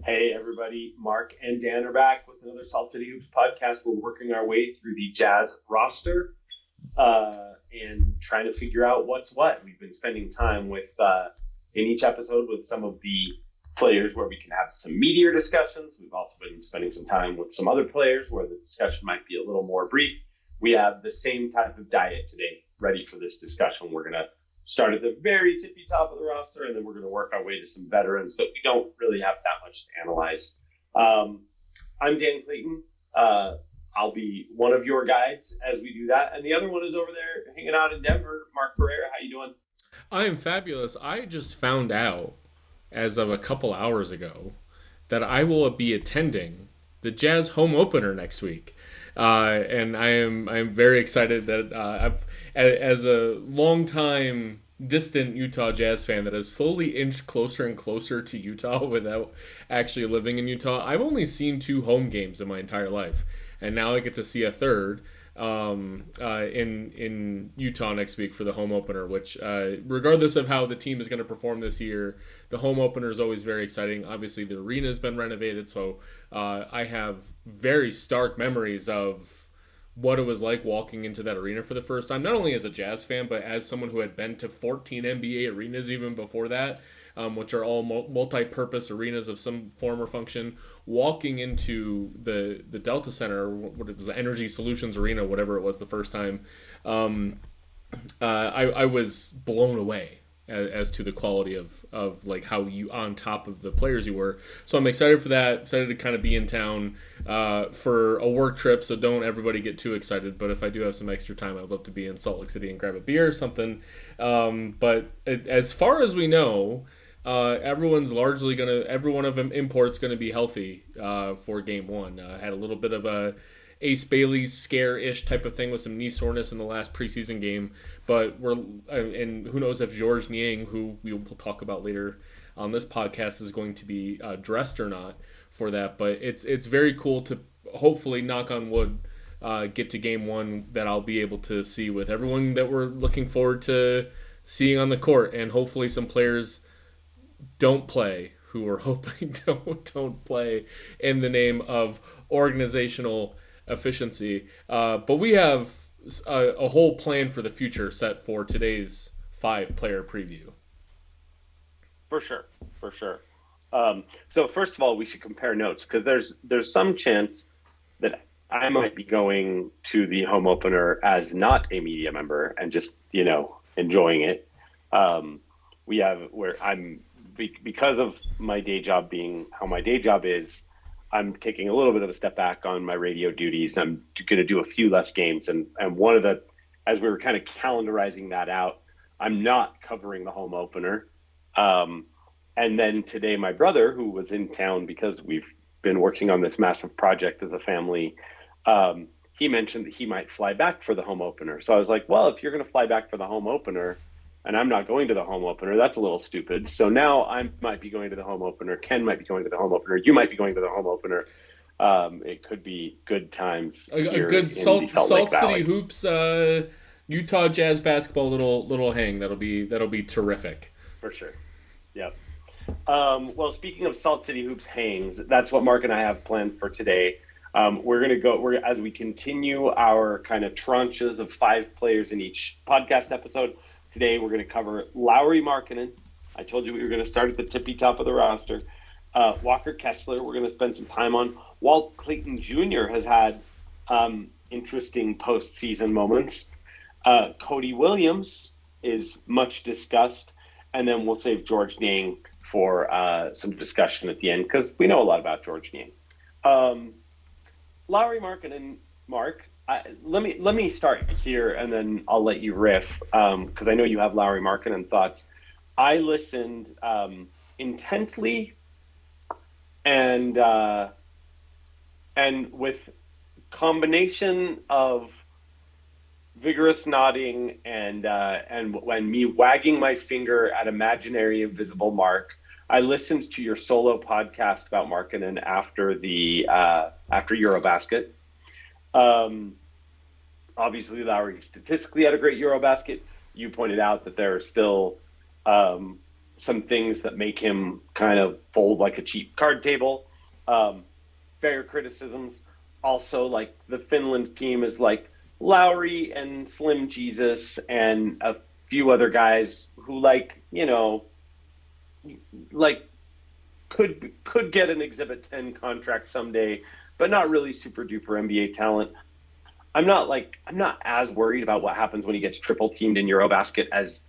Hey, everybody. Mark and Dan are back with another Salt City Hoops podcast. We're working our way through the Jazz roster and trying to figure out what's what. We've been spending time in each episode with some of the players where we can have some meatier discussions. We've also been spending some time with some other players where the discussion might be a little more brief. We have the same type of diet today ready for this discussion. We're going to start at the very tippy top of the roster, and then we're going to work our way to some veterans that we don't really have that much to analyze. I'm Dan Clayton. I'll be one of your guides as we do that, and the other one is over there hanging out in Denver. Mark Pereira, how you doing? I am fabulous. I just found out as of a couple hours ago that I will be attending the Jazz home opener next week. And I'm very excited that I've as a longtime distant Utah Jazz fan that has slowly inched closer and closer to Utah without actually living in Utah. I've only seen two home games in my entire life, and now I get to see a third in Utah next week for the home opener. Which, regardless of how the team is going to perform this year, the home opener is always very exciting. Obviously, the arena has been renovated, so I have very stark memories of what it was like walking into that arena for the first time, not only as a Jazz fan, but as someone who had been to 14 NBA arenas even before that, which are all multi-purpose arenas of some form or function. Walking into the Delta Center, what it was, the Energy Solutions Arena, whatever it was the first time, I was blown away as to the quality of like how you on top of the players you were. So I'm excited for that. Excited to kind of be in town for a work trip. So don't everybody get too excited. But if I do have some extra time, I'd love to be in Salt Lake City and grab a beer or something. As far as we know, everyone's largely gonna every one of them imports gonna be healthy for game one. Had a little bit of a Ace Bailey's scare-ish type of thing with some knee soreness in the last preseason game. But and who knows if George Niang, who we will talk about later on this podcast, is going to be dressed or not for that. But it's very cool to hopefully, knock on wood, get to game one that I'll be able to see with everyone that we're looking forward to seeing on the court, and hopefully some players don't play who are hoping don't play in the name of organizational efficiency. But we have a whole plan for the future set for today's five-player preview. For sure, for sure. So first of all, we should compare notes because there's some chance that I might be going to the home opener as not a media member and just enjoying it. We have where I'm because of my day job being how my day job is. I'm taking a little bit of a step back on my radio duties. I'm going to do a few less games, and one of the as we were kind of calendarizing that out, I'm not covering the home opener. And then today, my brother, who was in town because we've been working on this massive project as a family, he mentioned that he might fly back for the home opener. So I was like, well, if you're going to fly back for the home opener and I'm not going to the home opener, that's a little stupid. So now I might be going to the home opener. Ken might be going to the home opener. You might be going to the home opener. It could be good times A here good in the Salt Lake Salt City Valley. hoops Utah Jazz basketball little hang that'll be terrific. For sure. Yep. Well, speaking of Salt City Hoops hangs, that's what Mark and I have planned for today. We're going to as we continue our kind of tranches of five players in each podcast episode. Today, we're going to cover Lauri Markkanen. I told you we were going to start at the tippy top of the roster. Walker Kessler, we're going to spend some time on. Walt Clayton Jr. has had interesting postseason moments. Cody Williams is much discussed. And then we'll save George Niang for some discussion at the end because we know a lot about George Niang. Lauri Markkanen, Mark, let me start here and then I'll let you riff because I know you have Lauri Markkanen thoughts. I listened intently and with combination of vigorous nodding and when me wagging my finger at imaginary invisible Mark. I listened to your solo podcast about Markkanen after after Eurobasket. Obviously, Lauri statistically had a great Eurobasket. You pointed out that there are still some things that make him kind of fold like a cheap card table. Um, Fair criticisms. Also, like the Finland team is like Lauri and Slim Jesus and a few other guys who like could get an Exhibit 10 contract someday, but not really super duper NBA talent. I'm not as worried about what happens when he gets triple teamed in Eurobasket as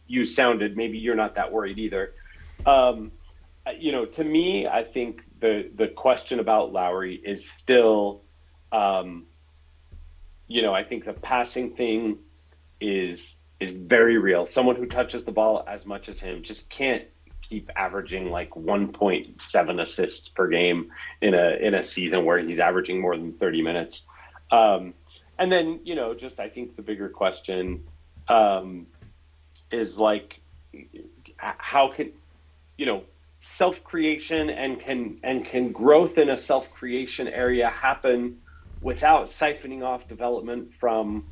you sounded. Maybe you're not that worried either. Um, to me, I think the question about Lowry is still, um, I think the passing thing is very real. Someone who touches the ball as much as him just can't keep averaging like 1.7 assists per game in a season where he's averaging more than 30 minutes. Um, and then, just I think the bigger question um, is like, how can self creation and can growth in a self creation area happen without siphoning off development from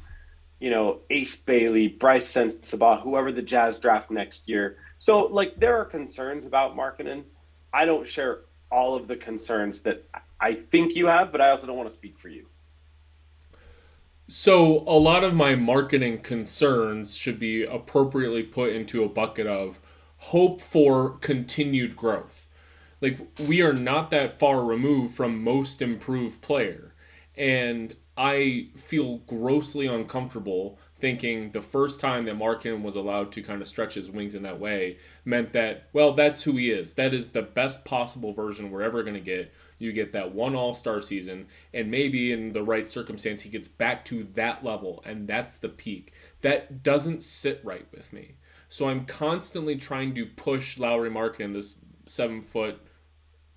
Ace Bailey, Bryce Sensabaugh, whoever the Jazz draft next year. So like there are concerns about Markkanen. I don't share all of the concerns that I think you have, but I also don't want to speak for you. So a lot of my marketing concerns should be appropriately put into a bucket of hope for continued growth. Like we are not that far removed from most improved player, and I feel grossly uncomfortable thinking the first time that Markin was allowed to kind of stretch his wings in that way meant that, well, that's who he is. That is the best possible version we're ever going to get. You get that one all-star season, and maybe in the right circumstance he gets back to that level, and that's the peak. That doesn't sit right with me. So I'm constantly trying to push Lauri Markkanen, this 7 foot,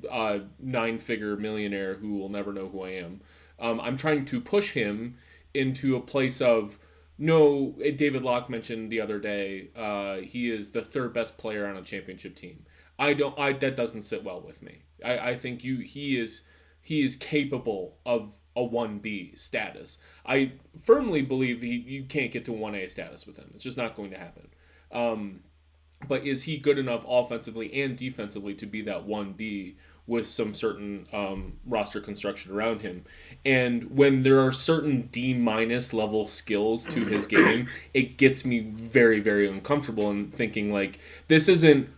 9-figure millionaire who will never know who I am. I'm trying to push him into a place of no. David Locke mentioned the other day he is the third best player on a championship team. I don't. I That doesn't sit well with me. I think he is capable of a 1B status. I firmly believe you can't get to 1A status with him. It's just not going to happen. But is he good enough offensively and defensively to be that 1B with some certain roster construction around him? And when there are certain D- level skills to his game, it gets me very, very uncomfortable and thinking like, this isn't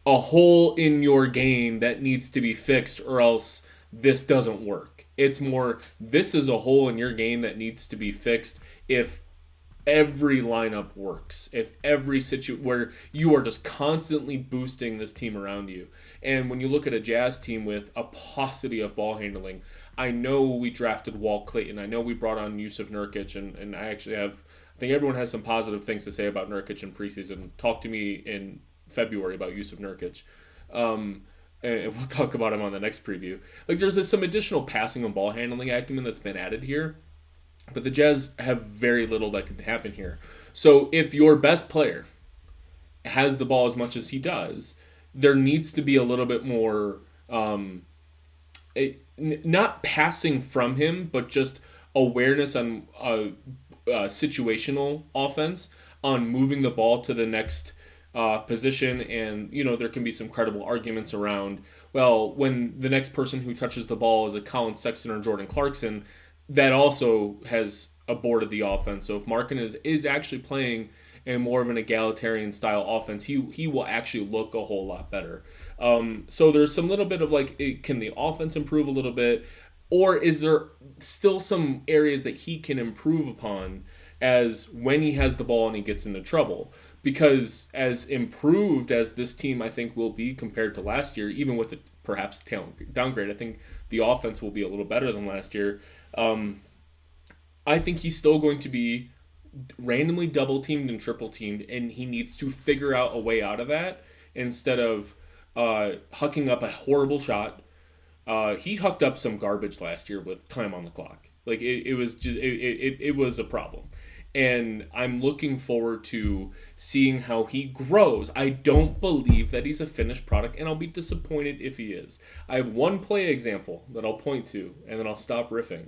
a hole in your game that needs to be fixed or else this doesn't work. It's more, this is a hole in your game that needs to be fixed if every lineup works, if every situation where you are just constantly boosting this team around you. And when you look at a Jazz team with a paucity of ball handling, I know we drafted Walt, Clayton, I know we brought on Yusuf Nurkic, and I actually I think everyone has some positive things to say about Nurkic in preseason. Talk to me in February about Yusuf Nurkic. And we'll talk about him on the next preview. Like there's some additional passing and ball handling acumen that's been added here, but the Jazz have very little that can happen here. So if your best player has the ball as much as he does, there needs to be a little bit more, not passing from him, but just awareness on situational offense, on moving the ball to the next position. And there can be some credible arguments around, well, when the next person who touches the ball is a Colin Sexton or Jordan Clarkson, that also has aborted the offense. So if Markkanen is actually playing in more of an egalitarian style offense, he will actually look a whole lot better. So there's some little bit of like, can the offense improve a little bit, or is there still some areas that he can improve upon as when he has the ball and he gets into trouble? Because as improved as this team I think will be compared to last year, even with the perhaps talent downgrade, I think the offense will be a little better than last year. I think he's still going to be randomly double teamed and triple teamed, and he needs to figure out a way out of that instead of hucking up a horrible shot. He hucked up some garbage last year with time on the clock. Like it was just it was a problem. And I'm looking forward to seeing how he grows. I don't believe that he's a finished product, and I'll be disappointed if he is. I have one play example that I'll point to, and then I'll stop riffing.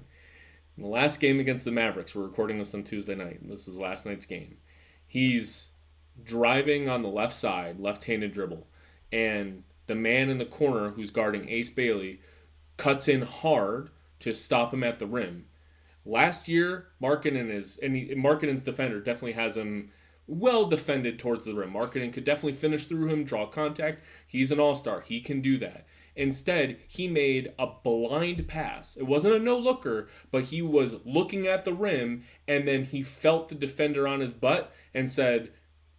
In the last game against the Mavericks, we're recording this on Tuesday night, and this is last night's game. He's driving on the left side, left-handed dribble, and the man in the corner who's guarding Ace Bailey cuts in hard to stop him at the rim. Last year, Markkanen's defender definitely has him well defended towards the rim. Markkanen could definitely finish through him, draw contact. He's an all-star. He can do that. Instead, he made a blind pass. It wasn't a no-looker, but he was looking at the rim, and then he felt the defender on his butt and said,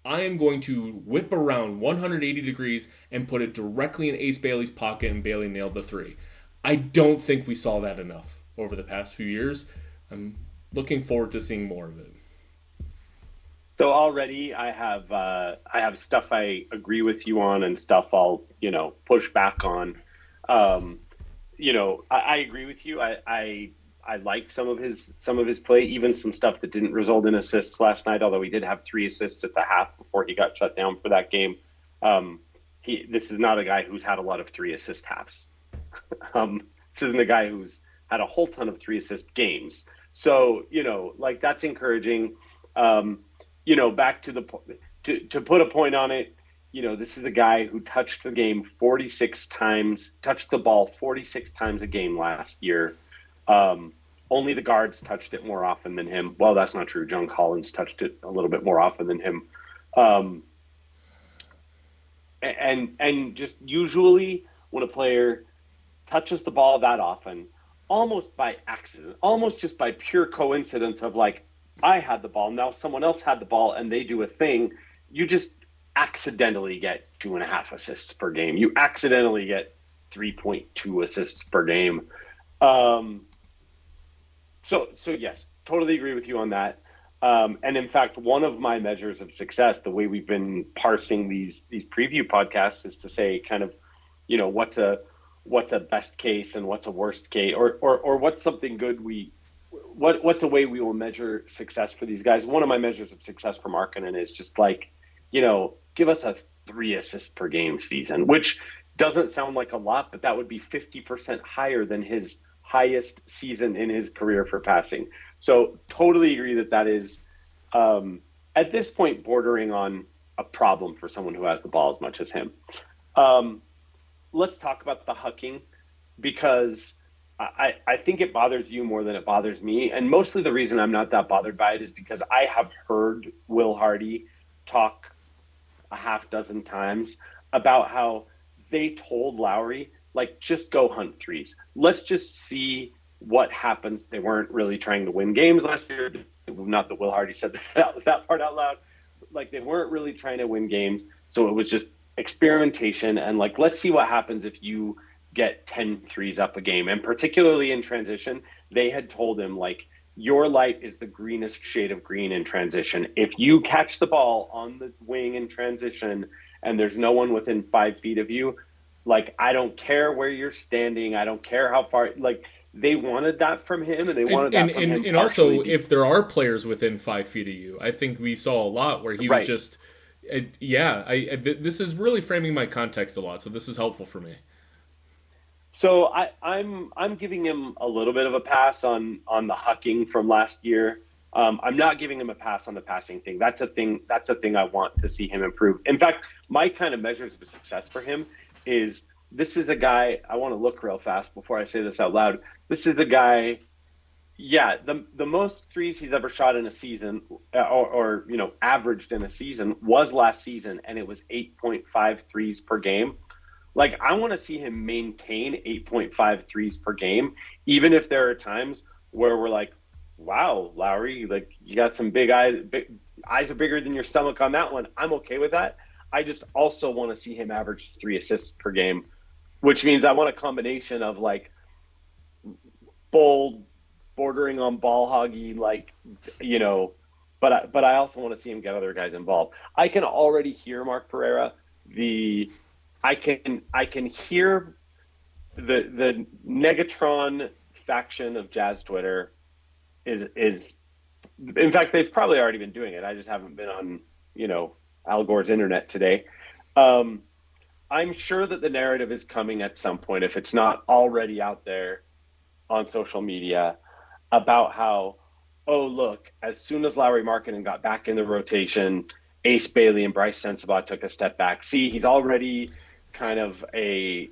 I am going to whip around 180 degrees and put it directly in Ace Bailey's pocket, and Bailey nailed the three. I don't think we saw that enough over the past few years. I'm looking forward to seeing more of it. So already I have stuff I agree with you on and stuff I'll push back on. I agree with you. I like some of his play, even some stuff that didn't result in assists last night. Although he did have 3 assists at the half before he got shut down for that game. This is not a guy who's had a lot of 3 assist halves. This isn't a guy who's had a whole ton of 3 assist games. So that's encouraging. Back to the point, to put a point on it, this is a guy who touched the game 46 times, touched the ball 46 times a game last year. Only the guards touched it more often than him. Well, that's not true. John Collins touched it a little bit more often than him. And just usually when a player touches the ball that often, almost by accident, almost just by pure coincidence of like, I had the ball, now someone else had the ball and they do a thing, you just accidentally get 2.5 assists per game. You accidentally get 3.2 assists per game. So yes, totally agree with you on that. And in fact, one of my measures of success, the way we've been parsing these preview podcasts, is to say kind of, what's a best case and what's a worst case, or what's something good what's a way we will measure success for these guys. One of my measures of success for Markkanen is just like, give us a 3 assists per game season, which doesn't sound like a lot, but that would be 50% higher than his highest season in his career for passing. So totally agree that is, at this point, bordering on a problem for someone who has the ball as much as him. Let's talk about the hucking, because I think it bothers you more than it bothers me. And mostly the reason I'm not that bothered by it is because I have heard Will Hardy talk a half dozen times about how they told Lauri, like, just go hunt threes. Let's just see what happens. They weren't really trying to win games last year. Not that Will Hardy said that part out loud. Like, they weren't really trying to win games. So it was just experimentation. And like, let's see what happens if you get 10 threes up a game. And particularly in transition, they had told him, like, your light is the greenest shade of green in transition. If you catch the ball on the wing in transition and there's no one within 5 feet of you, like, I don't care where you're standing. I don't care how far, like, they wanted that from him, and they wanted that from him. And also, if there are players within 5 feet of you, I think we saw a lot where he was just, this is really framing my context a lot, so this is helpful for me. So I'm giving him a little bit of a pass on the hucking from last year. I'm not giving him a pass on the passing thing. That's a thing I want to see him improve. In fact, my kind of measures of success for him is, this is a guy, I want to look real fast before I say this out loud. This is a guy, the most threes he's ever shot in a season, or averaged in a season, was last season, and it was 8.5 threes per game. Like, I want to see him maintain 8.5 threes per game, even if there are times where we're like, wow, Lauri, like, you got some big eyes. Eyes are bigger than your stomach on that one. I'm okay with that. I just also want to see him average 3 assists per game, which means I want a combination of, like, bold, bordering on ball hoggy, like, but I also want to see him get other guys involved. I can already hear Mark Pereira. I can hear the Negatron faction of Jazz Twitter is in fact, they've probably already been doing it. I just haven't been on, Al Gore's internet today. I'm sure that the narrative is coming at some point, if it's not already out there on social media, about how, oh, look, as soon as Lauri Markkanen got back in the rotation, Ace Bailey and Bryce Sensabaugh took a step back. See, he's already kind of a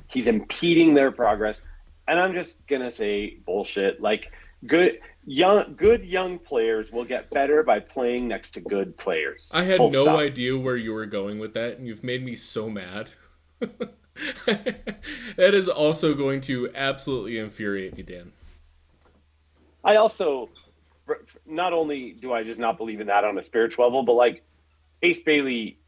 he's impeding their progress. And I'm just gonna say bullshit. Like good young players will get better by playing next to good players. I had Full no stop. idea where you were going with that, and you've made me so mad. That is also going to absolutely infuriate me, Dan. I also not only do I just not believe in that on a spiritual level, but like Ace Bailey,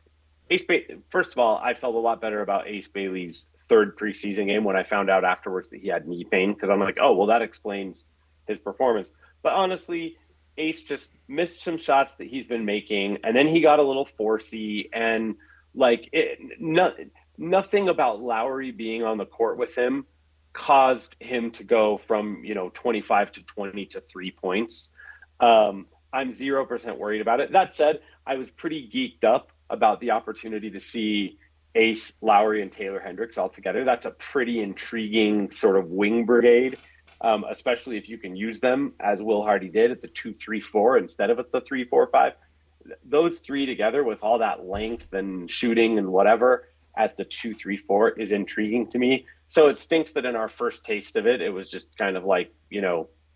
First of all, I felt a lot better about Ace Bailey's third preseason game when I found out afterwards that he had knee pain because I'm like, oh well, that explains his performance. But honestly, Ace just missed some shots that he's been making, and then he got a little forcey, and like nothing about Lauri being on the court with him caused him to go from 25 to 20 to 3 points. I'm 0% worried about it. That said, I was pretty geeked up about the opportunity to see Ace, Lauri, and Taylor Hendricks all together. That's a pretty intriguing sort of wing brigade, especially if you can use them as Will Hardy did at the 2-3-4 instead of at the 3-4-5. Those three together with all that length and shooting and whatever at the 2-3-4 is intriguing to me. So it stinks that in our first taste of it, it was just kind of like,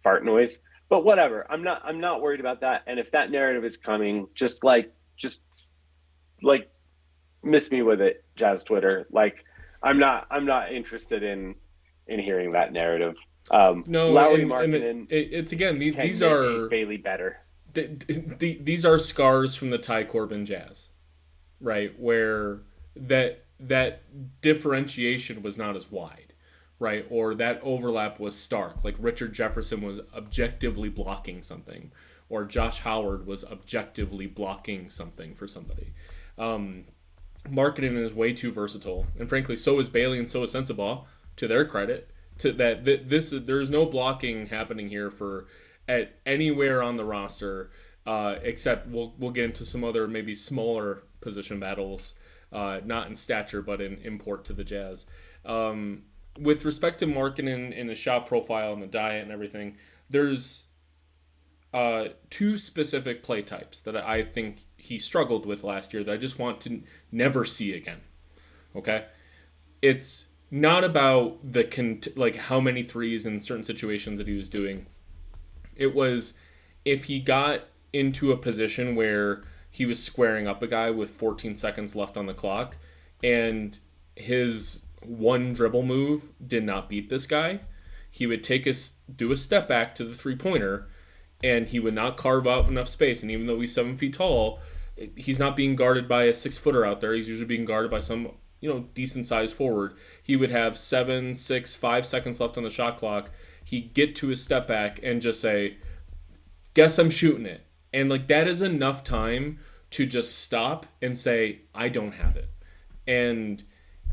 fart noise. But whatever. I'm not worried about that. And if that narrative is coming, just like miss me with it, Jazz Twitter. Like I'm not interested in hearing that narrative. No, Lauri and Markkanen it's again can these make Ace are Bailey better. these are scars from the Ty Corbin Jazz, right? Where that differentiation was not as wide, right? Or that overlap was stark. Like Richard Jefferson was objectively blocking something, or Josh Howard was objectively blocking something for somebody. Marketing is way too versatile, and frankly, so is Bailey and so is Sensabaugh. To their credit, to that this there's no blocking happening here for at anywhere on the roster, except we'll get into some other maybe smaller position battles, not in stature but in import to the Jazz. With respect to marketing and the shot profile and the diet and everything, there's two specific play types that I think he struggled with last year that I just want to never see again. Okay, it's not about like how many threes in certain situations that he was doing. It was if he got into a position where he was squaring up a guy with 14 seconds left on the clock and his one dribble move did not beat this guy, he would do a step back to the three-pointer and he would not carve out enough space. And even though he's 7 feet tall, he's not being guarded by a 6-footer out there. He's usually being guarded by some decent sized forward. He would have 7, 6, 5 seconds left on the shot clock. He'd get to his step back and just say, "Guess I'm shooting it." And like that is enough time to just stop and say, "I don't have it." And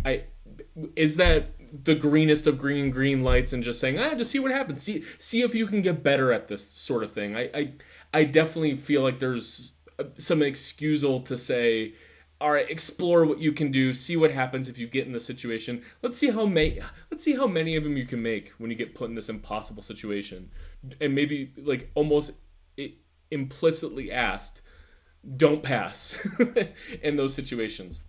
I is that the greenest of green lights and just saying, just see what happens. See if you can get better at this sort of thing. I definitely feel like there's some excusal to say, all right, explore what you can do, see what happens if you get in the situation. Let's see how many of them you can make when you get put in this impossible situation. And maybe like almost implicitly asked, don't pass in those situations.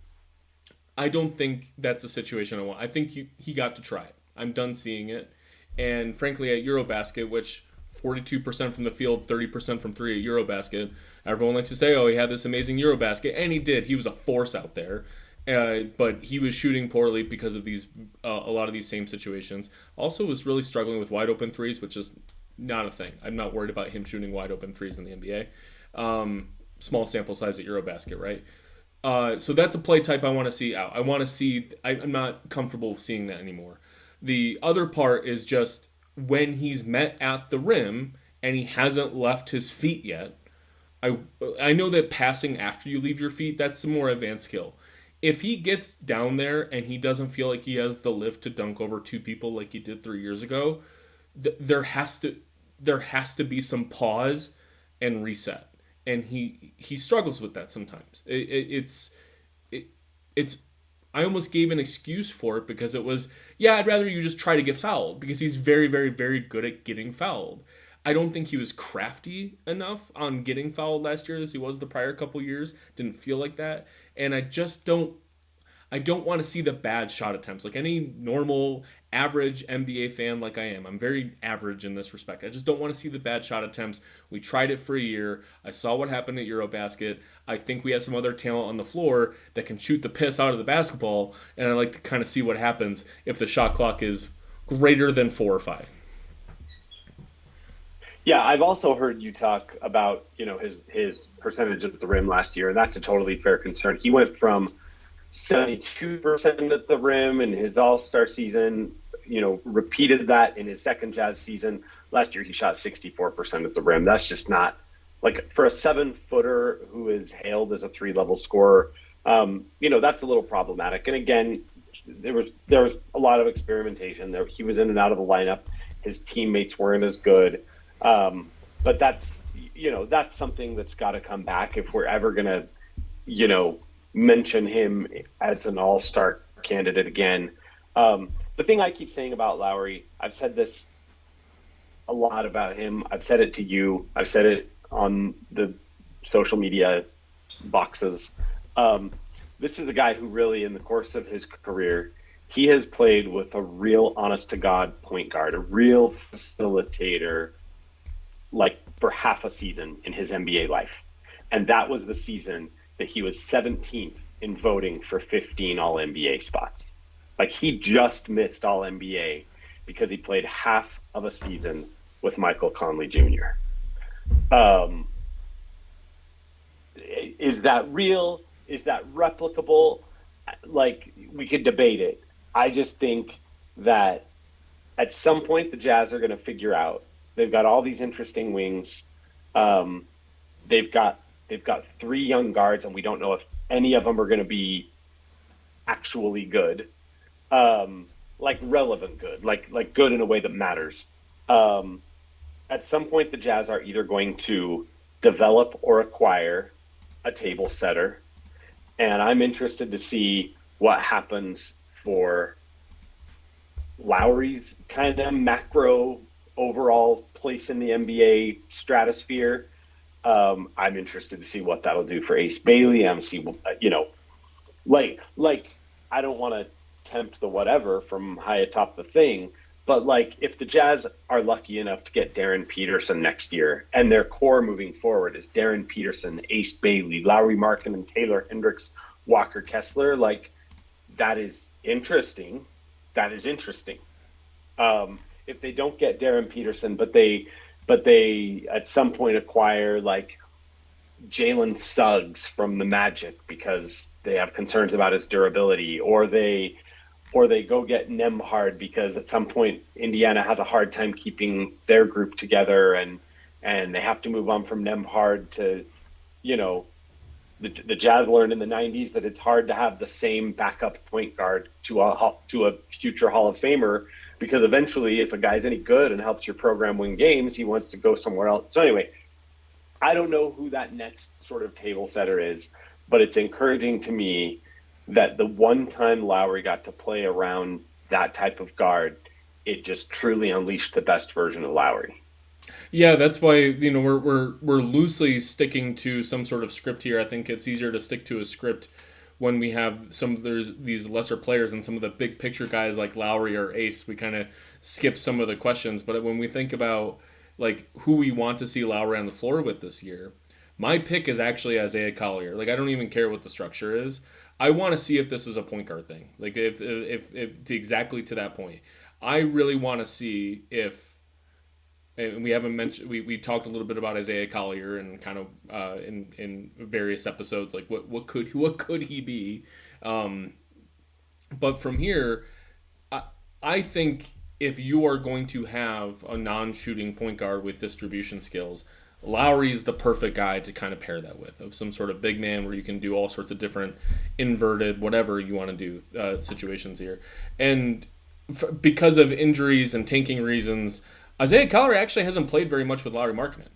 I don't think that's a situation I want. I think he got to try it. I'm done seeing it. And frankly, at Eurobasket, which 42% from the field, 30% from three at Eurobasket, everyone likes to say, oh, he had this amazing Eurobasket. And he did. He was a force out there. But he was shooting poorly because of these a lot of these same situations. Also was really struggling with wide open threes, which is not a thing. I'm not worried about him shooting wide open threes in the NBA. Small sample size at Eurobasket, right? So that's a play type I want to see out. I'm not comfortable seeing that anymore. The other part is just when he's met at the rim and he hasn't left his feet yet. I know that passing after you leave your feet, that's a more advanced skill. If he gets down there and he doesn't feel like he has the lift to dunk over two people like he did 3 years ago, there has to be some pause and reset. And he struggles with that sometimes. It's I almost gave an excuse for it because it was, I'd rather you just try to get fouled because he's very, very, very good at getting fouled. I don't think he was crafty enough on getting fouled last year as he was the prior couple years. Didn't feel like that, and I don't want to see the bad shot attempts. Like any normal, average NBA fan, like I am, I'm very average in this respect. I just don't want to see the bad shot attempts. We tried it for a year. I saw what happened at Eurobasket. I think we have some other talent on the floor that can shoot the piss out of the basketball, and I like to kind of see what happens if the shot clock is greater than 4 or 5. Yeah, I've also heard you talk about, his percentage at the rim last year, and that's a totally fair concern. He went from 72% at the rim in his All-Star season, repeated that in his second Jazz season. Last year he shot 64% at the rim. That's just not like for a 7-footer who is hailed as a 3-level scorer. That's a little problematic. And again, there was a lot of experimentation there. He was in and out of the lineup. His teammates weren't as good. But that's something that's got to come back if we're ever going to, mention him as an all-star candidate again. The thing I keep saying about Lauri, I've said this a lot about him. I've said it to you. I've said it on the social media boxes. This is a guy who really, in the course of his career, he has played with a real honest-to-God point guard, a real facilitator, like for half a season in his NBA life. And that was the season that he was 17th in voting for 15 All-NBA spots. Like he just missed All-NBA because he played half of a season with Michael Conley Jr. Is that real? Is that replicable? Like we could debate it. I just think that at some point the Jazz are going to figure out they've got all these interesting wings. They've got 3 young guards, and we don't know if any of them are going to be actually good, like relevant good, like good in a way that matters. At some point, the Jazz are either going to develop or acquire a table setter, and I'm interested to see what happens for Lauri's kind of macro overall place in the NBA stratosphere. I'm interested to see what that'll do for Ace Bailey. Like I don't want to tempt the whatever from high atop the thing, but like if the Jazz are lucky enough to get Darren Peterson next year, and their core moving forward is Darren Peterson, Ace Bailey, Lauri Markkanen, Taylor Hendricks, Walker Kessler, like that is interesting. That is interesting. If they don't get Darren Peterson, but they at some point acquire like Jalen Suggs from the Magic because they have concerns about his durability, or they go get Nembhard because at some point Indiana has a hard time keeping their group together, and they have to move on from Nembhard to, the Jazz learned in the 90s that it's hard to have the same backup point guard to a future Hall of Famer, because eventually if a guy's any good and helps your program win games, he wants to go somewhere else. So anyway, I don't know who that next sort of table setter is, but it's encouraging to me that the one time Lauri got to play around that type of guard, it just truly unleashed the best version of Lauri. Yeah, that's why we're loosely sticking to some sort of script here. I think it's easier to stick to a script when we have there's these lesser players and some of the big picture guys like Lauri or Ace. We kind of skip some of the questions, but when we think about like who we want to see Lauri on the floor with this year, my pick is actually Isaiah Collier. Like I don't even care what the structure is. I want to see if this is a point guard thing. Like if exactly to that point, I really want to see if. And we haven't mentioned. We talked a little bit about Isaiah Collier and kind of in various episodes, like what could he be? But from here, I think if you are going to have a non-shooting point guard with distribution skills, Lauri's the perfect guy to kind of pair that with, of some sort of big man where you can do all sorts of different inverted whatever you want to do situations here, and because of injuries and tanking reasons. Isaiah Collier actually hasn't played very much with Lauri Markkanen.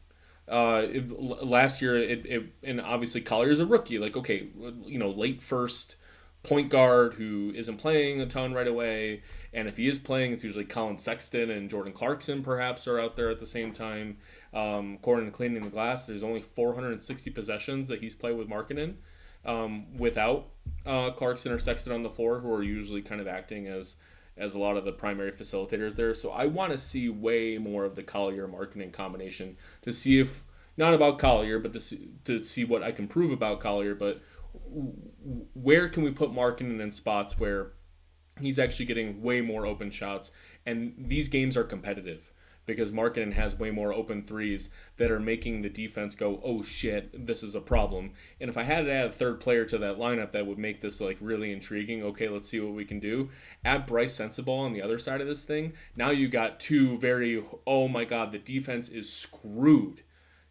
Last year, and obviously Collier's a rookie. Like, okay, late first, point guard who isn't playing a ton right away. And if he is playing, it's usually Colin Sexton and Jordan Clarkson perhaps are out there at the same time. According to Cleaning the Glass, there's only 460 possessions that he's played with Markkanen without Clarkson or Sexton on the floor, who are usually kind of acting as a lot of the primary facilitators there. So I want to see way more of the Collier-Markkanen combination to see if, not about Collier, but to see what I can prove about Collier, but where can we put Markkanen in spots where he's actually getting way more open shots, and these games are competitive because Markkanen has way more open threes that are making the defense go, oh shit, this is a problem. And if I had to add a third player to that lineup that would make this like really intriguing, okay, let's see what we can do. Add Bryce Sensabaugh on the other side of this thing. Now you got two very, oh my god, the defense is screwed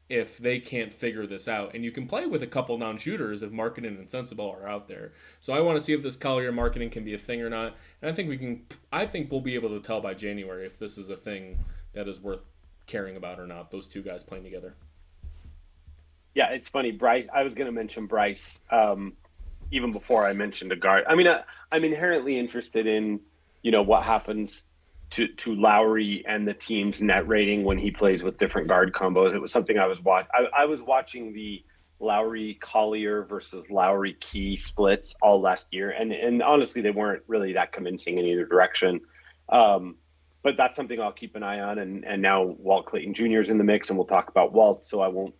if they can't figure this out. And you can play with a couple non-shooters if Markkanen and Sensabaugh are out there. So I want to see if this Collier-Markkanen can be a thing or not. And I think we'll be able to tell by January if this is a thing that is worth caring about or not, those two guys playing together. Yeah, it's funny. Bryce, I was going to mention Bryce even before I mentioned a guard. I mean, I'm inherently interested in, what happens to Lauri and the team's net rating when he plays with different guard combos. It was something I was watching. I was watching the Lauri Collier versus Lauri Key splits all last year, and honestly, they weren't really that convincing in either direction. But that's something I'll keep an eye on. And now Walt Clayton Jr. is in the mix, and we'll talk about Walt, so I won't,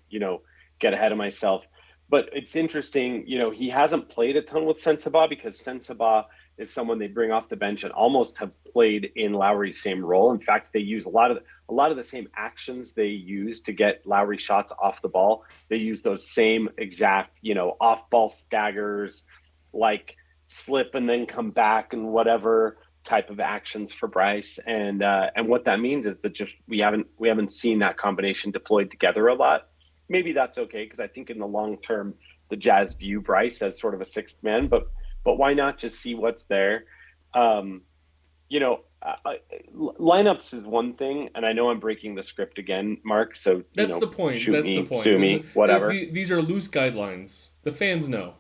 get ahead of myself. But it's interesting, he hasn't played a ton with Sensabaugh because Sensabaugh is someone they bring off the bench and almost have played in Lauri's same role. In fact, they use a lot of the same actions they use to get Lauri shots off the ball. They use those same exact, off-ball staggers, like slip and then come back and whatever type of actions for Bryce. And what that means is that just we haven't seen that combination deployed together a lot. Maybe that's okay because I think in the long term the Jazz view Bryce as sort of a sixth man, but why not just see what's there? Lineups is one thing, and I know I'm breaking the script again, Mark. So that's the point. Shoot that's me, the point. Sue me, whatever. These are loose guidelines. The fans know.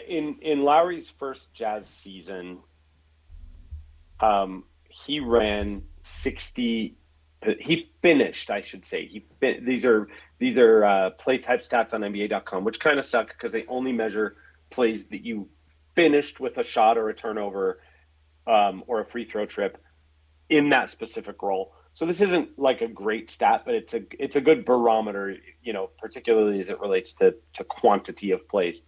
In Lauri's first Jazz season, he ran 60. He finished, I should say. These are play type stats on NBA.com, which kind of suck because they only measure plays that you finished with a shot or a turnover or a free throw trip in that specific role. So this isn't like a great stat, but it's a good barometer, particularly as it relates to quantity of plays.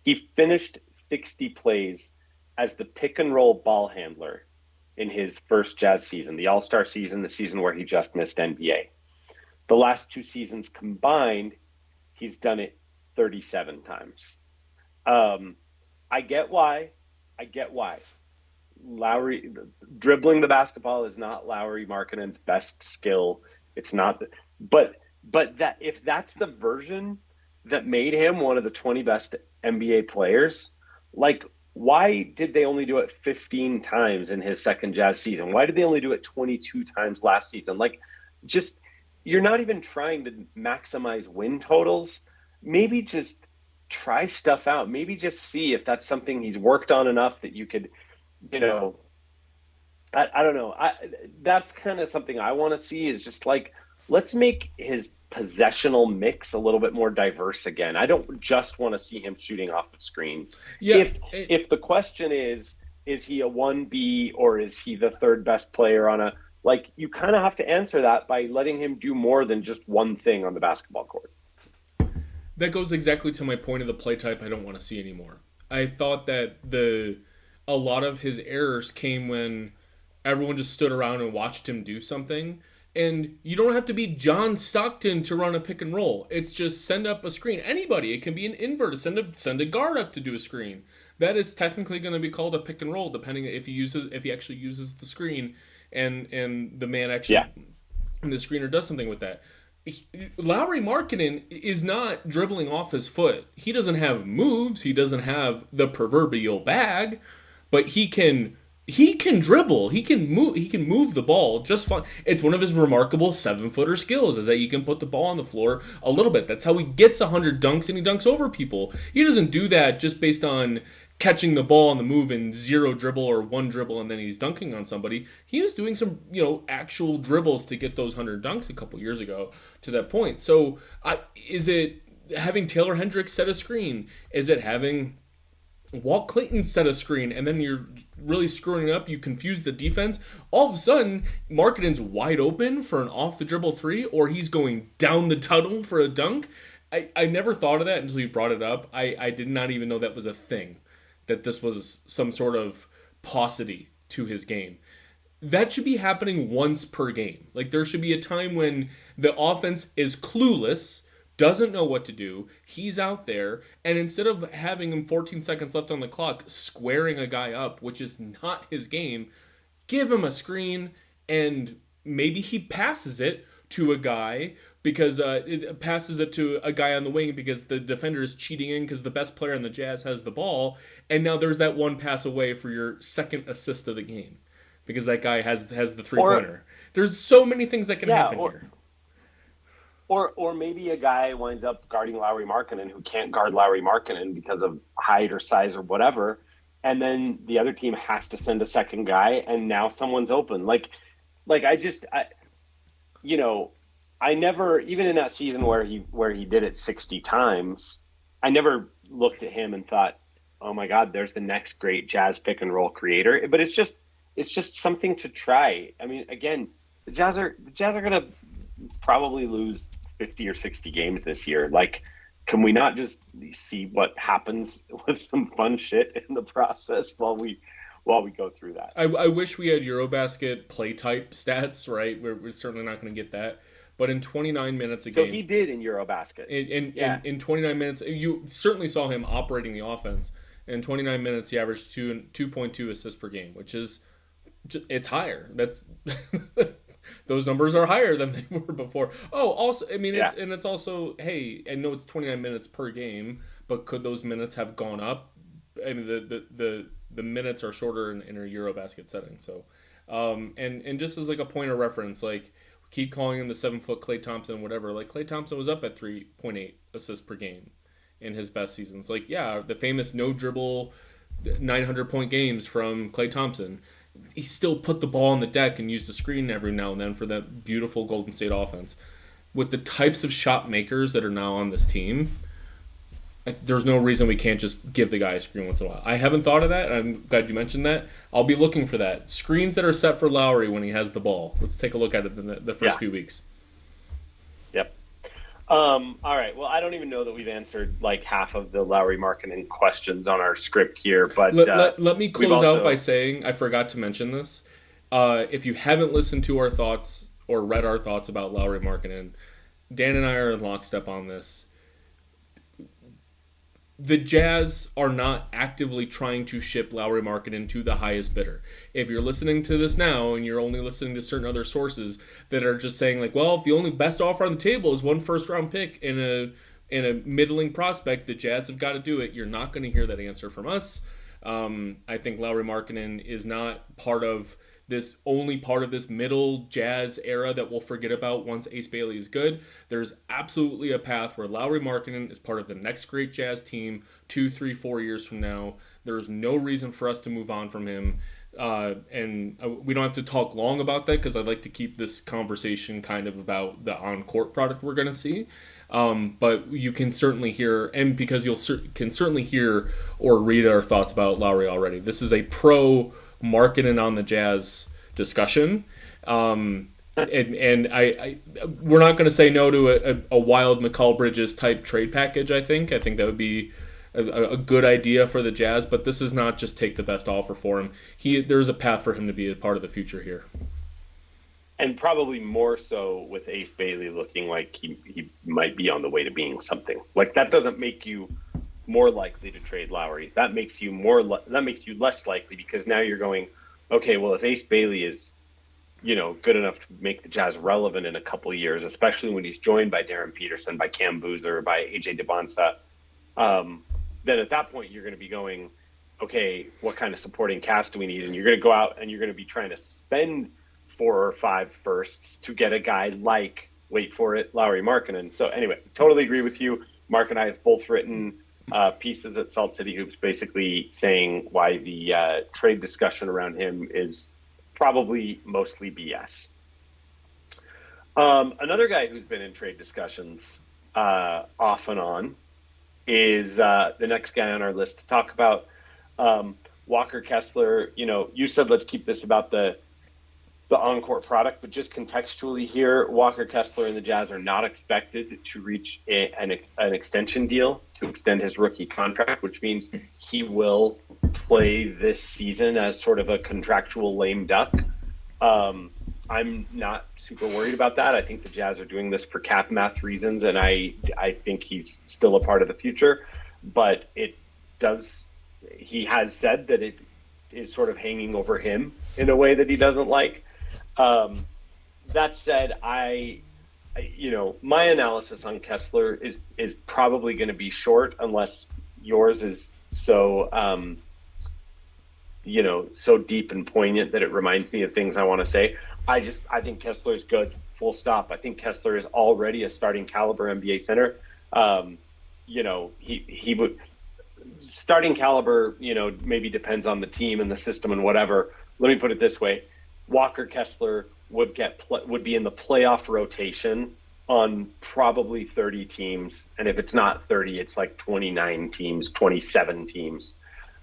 He finished 60 plays as the pick and roll ball handler in his first Jazz season, the All-Star season, the season where he just missed NBA. The last two seasons combined, he's done it 37 times. I get why. Lauri, dribbling the basketball is not Lauri Markkanen's best skill. It's not, but that if that's the version that made him one of the 20 best NBA players, like, why did they only do it 15 times in his second Jazz season? Why did they only do it 22 times last season? Like, just, you're not even trying to maximize win totals. Maybe just try stuff out. Maybe just see if that's something he's worked on enough that you could, I don't know. That's kind of something I want to see is just like, let's make his possessional mix a little bit more diverse again. I don't just want to see him shooting off of screens. Yeah, if the question is he a 1B or is he the third best player on you kind of have to answer that by letting him do more than just one thing on the basketball court. That goes exactly to my point of the play type I don't want to see anymore. I thought that a lot of his errors came when everyone just stood around and watched him do something. And you don't have to be John Stockton to run a pick and roll. It's just send up a screen. Anybody. It can be an invert. Send a guard up to do a screen. That is technically going to be called a pick and roll, depending if he actually uses the screen and the man actually and the screener does something with that. Lauri Markkanen is not dribbling off his foot. He doesn't have moves. He doesn't have the proverbial bag, but he can he can dribble. He can move. He can move the ball just fine. It's one of his remarkable 7-footer skills is that he can put the ball on the floor a little bit. That's how he gets 100 dunks and he dunks over people. He doesn't do that just based on catching the ball on the move and zero dribble or one dribble and then he's dunking on somebody. He was doing some actual dribbles to get those 100 dunks a couple years ago to that point. So is it having Taylor Hendricks set a screen? Is it having Walt Clayton set a screen and then you're really screwing it up, you confuse the defense, all of a sudden Markkanen's wide open for an off the dribble three or he's going down the tunnel for a dunk. I never thought of that until you brought it up. I did not even know that was a thing, that this was some sort of paucity to his game. That should be happening once per game. Like there should be a time when the offense is clueless, doesn't know what to do. He's out there, and instead of having him 14 seconds left on the clock, squaring a guy up, which is not his game, give him a screen, and maybe he passes it to a guy because it passes it to a guy on the wing because the defender is cheating in because the best player in the Jazz has the ball, and now there's that one pass away for your second assist of the game because that guy has the three-pointer. There's so many things that can happen here. Or maybe a guy winds up guarding Lauri Markkanen who can't guard Lauri Markkanen because of height or size or whatever, and then the other team has to send a second guy, and now someone's open. I never, even in that season where he did it 60 times, I never looked at him and thought, oh my God, there's the next great Jazz pick and roll creator. But it's just something to try. I mean, again, the Jazz are gonna probably lose 50 or 60 games this year. Like, can we not just see what happens with some fun shit in the process while we go through that? I wish we had Eurobasket play type stats, right? We're certainly not going to get that. But in 29 minutes a game... So he did in Eurobasket. In 29 minutes, you certainly saw him operating the offense. In 29 minutes, he averaged 2.2 assists per game, which is... It's higher. That's... Those numbers are higher than they were before. Oh, also, I mean, it's also, hey, I know it's 29 minutes per game, but could those minutes have gone up? I mean, the minutes are shorter in a Eurobasket setting. So, and just as like a point of reference, like keep calling him the 7-foot Klay Thompson, whatever. Like Klay Thompson was up at 3.8 assists per game in his best seasons. Like, yeah, the famous no dribble 900-point games from Klay Thompson. He still put the ball on the deck and used the screen every now and then for that beautiful Golden State offense. With the types of shot makers that are now on this team, there's no reason we can't just give the guy a screen once in a while. I haven't thought of that. I'm glad you mentioned that. I'll be looking for that. Screens that are set for Lauri when he has the ball. Let's take a look at it in the first few weeks. Yep. All right. Well, I don't even know that we've answered like half of the Lauri Markkanen questions on our script here, but let me close out by saying I forgot to mention this. If you haven't listened to our thoughts or read our thoughts about Lauri Markkanen, Dan and I are in lockstep on this. The Jazz are not actively trying to ship Lauri Markkanen to the highest bidder. If you're listening to this now and you're only listening to certain other sources that are just saying like, well, if the only best offer on the table is one first-round pick and a middling prospect, the Jazz have got to do it. You're not going to hear that answer from us. I think Lauri Markkanen is not only part of this middle Jazz era that we'll forget about once Ace Bailey is good. There's absolutely a path where Lauri Markkanen is part of the next great Jazz team 2, 3, 4 years from now. There's no reason for us to move on from him. And we don't have to talk long about that because I'd like to keep this conversation kind of about the on-court product we're going to see. But you can certainly hear, and because can certainly hear or read our thoughts about Lauri already. This is a pro Markkanen on the Jazz discussion. And we're not going to say no to a wild McCall Bridges type trade package. I think that would be a good idea for the Jazz, but this is not just take the best offer for him. There's a path for him to be a part of the future here. And probably more so with Ace Bailey looking like he might be on the way to being something. Like that doesn't make you more likely to trade Lauri. That makes you less likely because now you're going, okay, well if Ace Bailey is, good enough to make the Jazz relevant in a couple of years, especially when he's joined by Darren Peterson, by Cam Boozer, by AJ DeBonsa, then at that point you're going to be going, okay, what kind of supporting cast do we need? And you're going to go out and you're going to be trying to spend 4 or 5 firsts to get a guy like, wait for it, Lauri Markkanen. So anyway, totally agree with you. Mark and I have both written pieces at Salt City Hoops, basically saying why the trade discussion around him is probably mostly BS. Another guy who's been in trade discussions off and on is the next guy on our list to talk about. Walker Kessler. You said let's keep this about the on-court product, but just contextually here, Walker Kessler and the Jazz are not expected to reach an extension deal to extend his rookie contract, which means he will play this season as sort of a contractual lame duck. I'm not super worried about that. I think the Jazz are doing this for cap math reasons, and I think he's still a part of the future. But he has said that it is sort of hanging over him in a way that he doesn't like. That said, my analysis on Kessler is probably going to be short unless yours is so so deep and poignant that it reminds me of things I want to say. I think Kessler is good, full stop. I think Kessler is already a starting caliber NBA center. He would starting caliber, maybe depends on the team and the system and whatever. Let me put it this way. Walker Kessler would be in the playoff rotation on probably 30 teams. And if it's not 30, it's like 29 teams, 27 teams.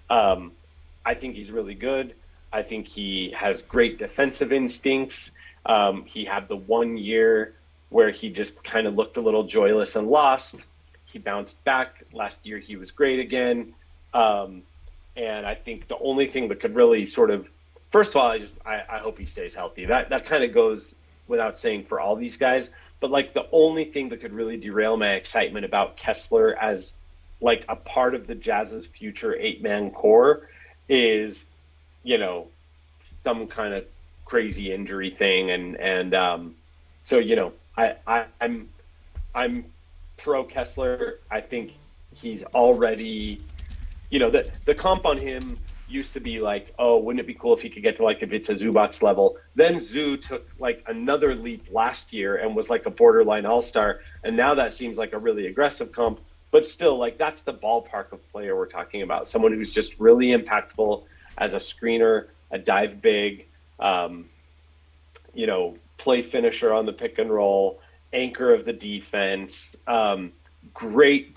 I think he's really good. I think he has great defensive instincts. He had the 1 year where he just kind of looked a little joyless and lost. He bounced back. Last year he was great again. And I think the only thing that could really sort of, first of all, I hope he stays healthy. That kind of goes without saying for all these guys. But like the only thing that could really derail my excitement about Kessler as like a part of the Jazz's future 8-man core is, some kind of crazy injury thing. So, I'm pro Kessler. I think he's already, the comp on him used to be like, oh, wouldn't it be cool if he could get to like if it's a Zubac's level? Then Zoo took like another leap last year and was like a borderline all-star. And now that seems like a really aggressive comp. But still, like that's the ballpark of player we're talking about. Someone who's just really impactful as a screener, a dive big, play finisher on the pick and roll, anchor of the defense, great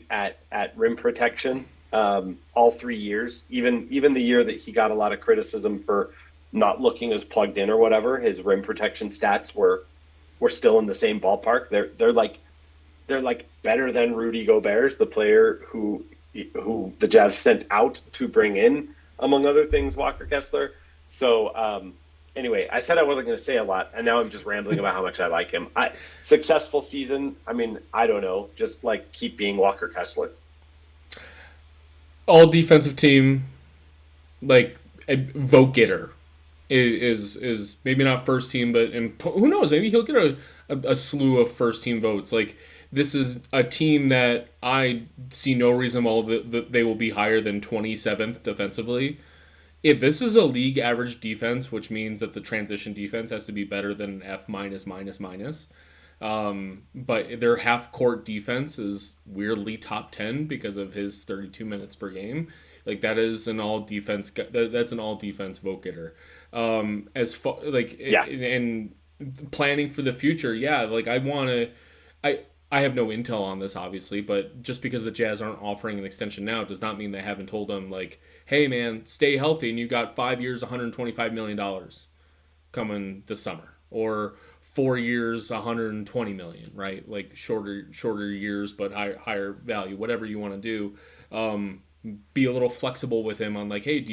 at rim protection all 3 years. Even the year that he got a lot of criticism for not looking as plugged in or whatever, his rim protection stats were still in the same ballpark. They're like better than Rudy Gobert's, the player who the Jazz sent out to bring in, among other things, Walker Kessler. So anyway, I said I wasn't going to say a lot, and now I'm just rambling about how much I like him. Successful season, I don't know, just like keep being Walker Kessler. All defensive team, like a vote getter is maybe not first team, but and who knows, maybe he'll get a slew of first team votes. Like this is a team that I see no reason why they will be higher than 27th defensively. If this is a league average defense, which means that the transition defense has to be better than F minus. But their half court defense is weirdly top 10 because of his 32 minutes per game. Like that is an all defense. That's an all defense vote getter. As far like Yeah. and planning for the future, yeah. Like I have no intel on this, obviously, but just because the Jazz aren't offering an extension now does not mean they haven't told him, like, hey, man, stay healthy, and you got 5 years, $125 million coming this summer. Or 4 years, $120 million, right? Like, shorter years, but higher value, whatever you want to do. Be a little flexible with him on, like, hey,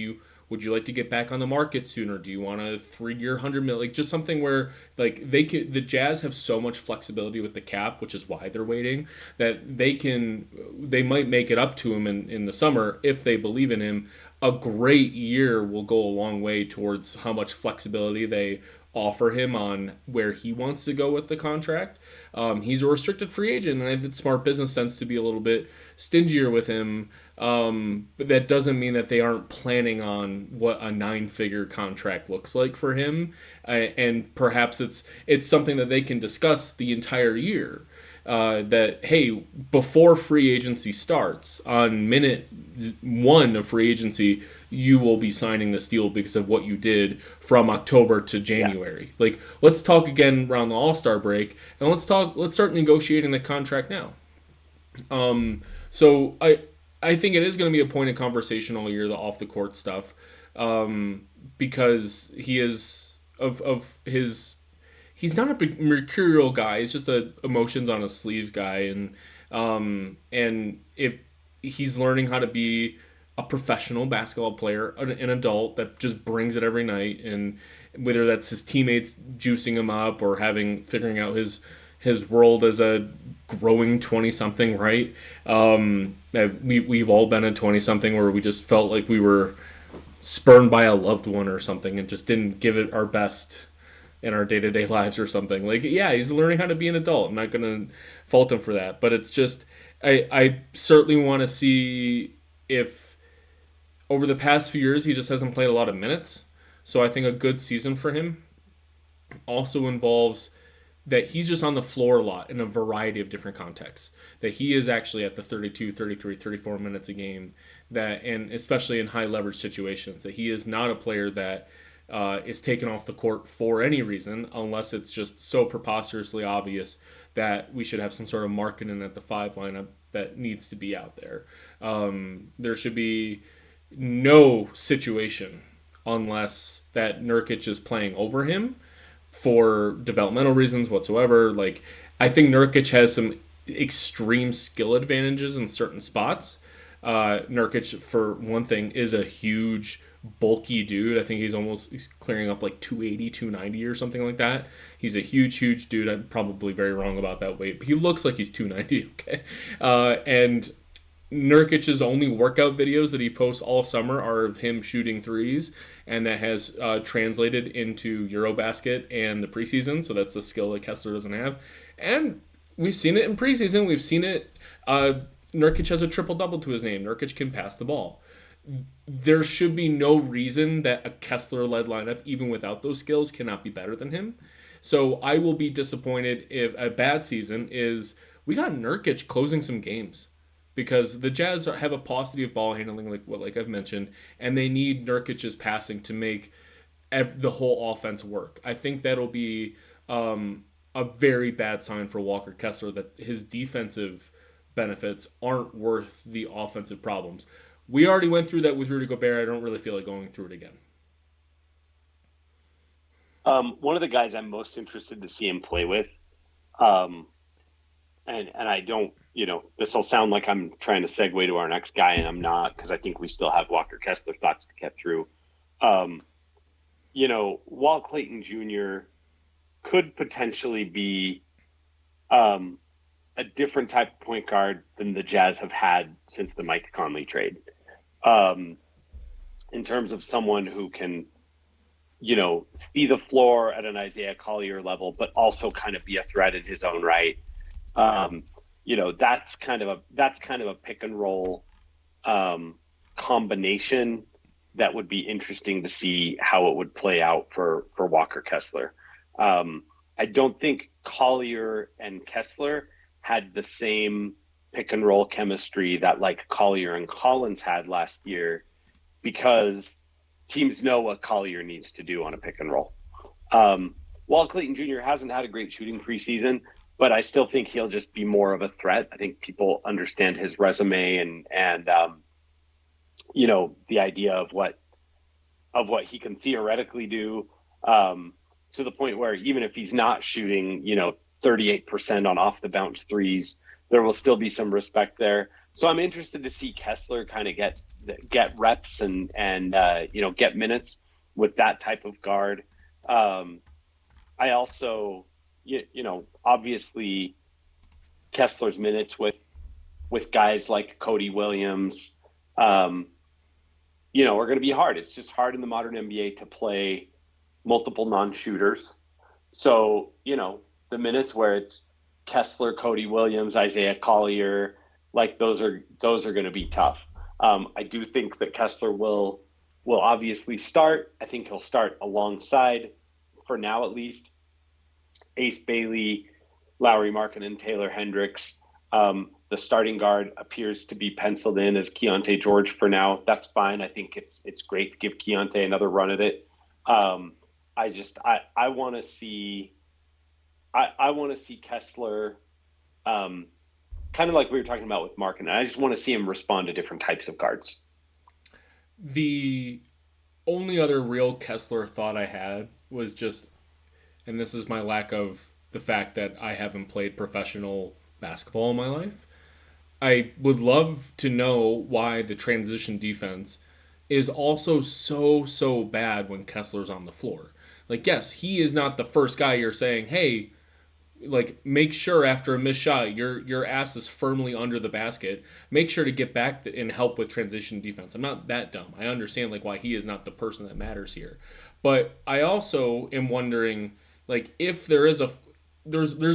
would you like to get back on the market sooner? Do you want a 3-year, $100 million? Like just something where like the Jazz have so much flexibility with the cap, which is why they're waiting, that they might make it up to him in the summer if they believe in him. A great year will go a long way towards how much flexibility they offer him on where he wants to go with the contract. He's a restricted free agent, and I think it's smart business sense to be a little bit stingier with him But that doesn't mean that they aren't planning on what a nine-figure contract looks like for him, and perhaps it's something that they can discuss the entire year. That hey, before free agency starts, on minute one of free agency, you will be signing this deal because of what you did from October to Yeah. January. Like, let's talk again around the All Star break, and let's start negotiating the contract now. So I think it is going to be a point of conversation all year, the off the court stuff, because he is of his he's not a big mercurial guy. He's just a emotions on a sleeve guy, and if he's learning how to be a professional basketball player, an adult that just brings it every night, and whether that's his teammates juicing him up or figuring out his world as a growing 20 something, right? We've all been a 20 something where we just felt like we were spurned by a loved one or something and just didn't give it our best in our day-to-day lives or something. Like, yeah, he's learning how to be an adult. I'm not going to fault him for that, but it's just I certainly want to see if over the past few years he just hasn't played a lot of minutes. So I think a good season for him also involves that he's just on the floor a lot in a variety of different contexts. That he is actually at the 32, 33, 34 minutes a game, that and especially in high leverage situations, that he is not a player that is taken off the court for any reason unless it's just so preposterously obvious that we should have some sort of Markkanen at the five lineup that needs to be out there. There should be no situation unless that Nurkic is playing over him for developmental reasons whatsoever. Like, I think Nurkic has some extreme skill advantages in certain spots. Nurkic, for one thing, is a huge, bulky dude. I think he's clearing up like 280, 290 or something like that. He's a huge dude. I'm probably very wrong about that weight, but he looks like he's 290, okay? And Nurkic's only workout videos that he posts all summer are of him shooting threes, and that has translated into Eurobasket and the preseason, so that's a skill that Kessler doesn't have. And we've seen it in preseason. We've seen it. Nurkic has a triple-double to his name. Nurkic can pass the ball. There should be no reason that a Kessler-led lineup, even without those skills, cannot be better than him. So I will be disappointed if a bad season is we got Nurkic closing some games, because the Jazz have a paucity of ball handling, like I've mentioned, and they need Nurkic's passing to make the whole offense work. I think that'll be a very bad sign for Walker Kessler, that his defensive benefits aren't worth the offensive problems. We already went through that with Rudy Gobert. I don't really feel like going through it again. One of the guys I'm most interested to see him play with, um, and I don't, this will sound like I'm trying to segue to our next guy, and I'm not, because I think we still have Walker Kessler thoughts to get through. Um, Walt Clayton Jr. could potentially be a different type of point guard than the Jazz have had since the Mike Conley trade. In terms of someone who can, see the floor at an Isaiah Collier level, but also kind of be a threat in his own right. That's kind of a pick and roll combination that would be interesting to see how it would play out for Walker Kessler. I don't think Collier and Kessler had the same pick and roll chemistry that like Collier and Collins had last year, because teams know what Collier needs to do on a pick and roll. Walt Clayton Jr. hasn't had a great shooting preseason, but I still think he'll just be more of a threat. I think people understand his resume and the idea of what he can theoretically do, to the point where even if he's not shooting, 38% on off the bounce threes, there will still be some respect there. So I'm interested to see Kessler kind of get reps and get minutes with that type of guard. I also, obviously Kessler's minutes with guys like Cody Williams, are going to be hard. It's just hard in the modern NBA to play multiple non-shooters. So, the minutes where it's Kessler, Cody Williams, Isaiah Collier, like those are going to be tough. I do think that Kessler will obviously start. I think he'll start alongside, for now at least, Ace Bailey, Lauri Markkanen, Taylor Hendricks. The starting guard appears to be penciled in as Keontae George for now. That's fine. I think it's great to give Keontae another run at it. I want to see Kessler, kind of like we were talking about with Markkanen. I just want to see him respond to different types of guards. The only other real Kessler thought I had was just, and this is my lack of the fact that I haven't played professional basketball in my life. I would love to know why the transition defense is also so bad when Kessler's on the floor. Like, yes, he is not the first guy you're saying, hey, like, make sure after a missed shot your ass is firmly under the basket. Make sure to get back and help with transition defense. I'm not that dumb. I understand like why he is not the person that matters here, but I also am wondering like if there's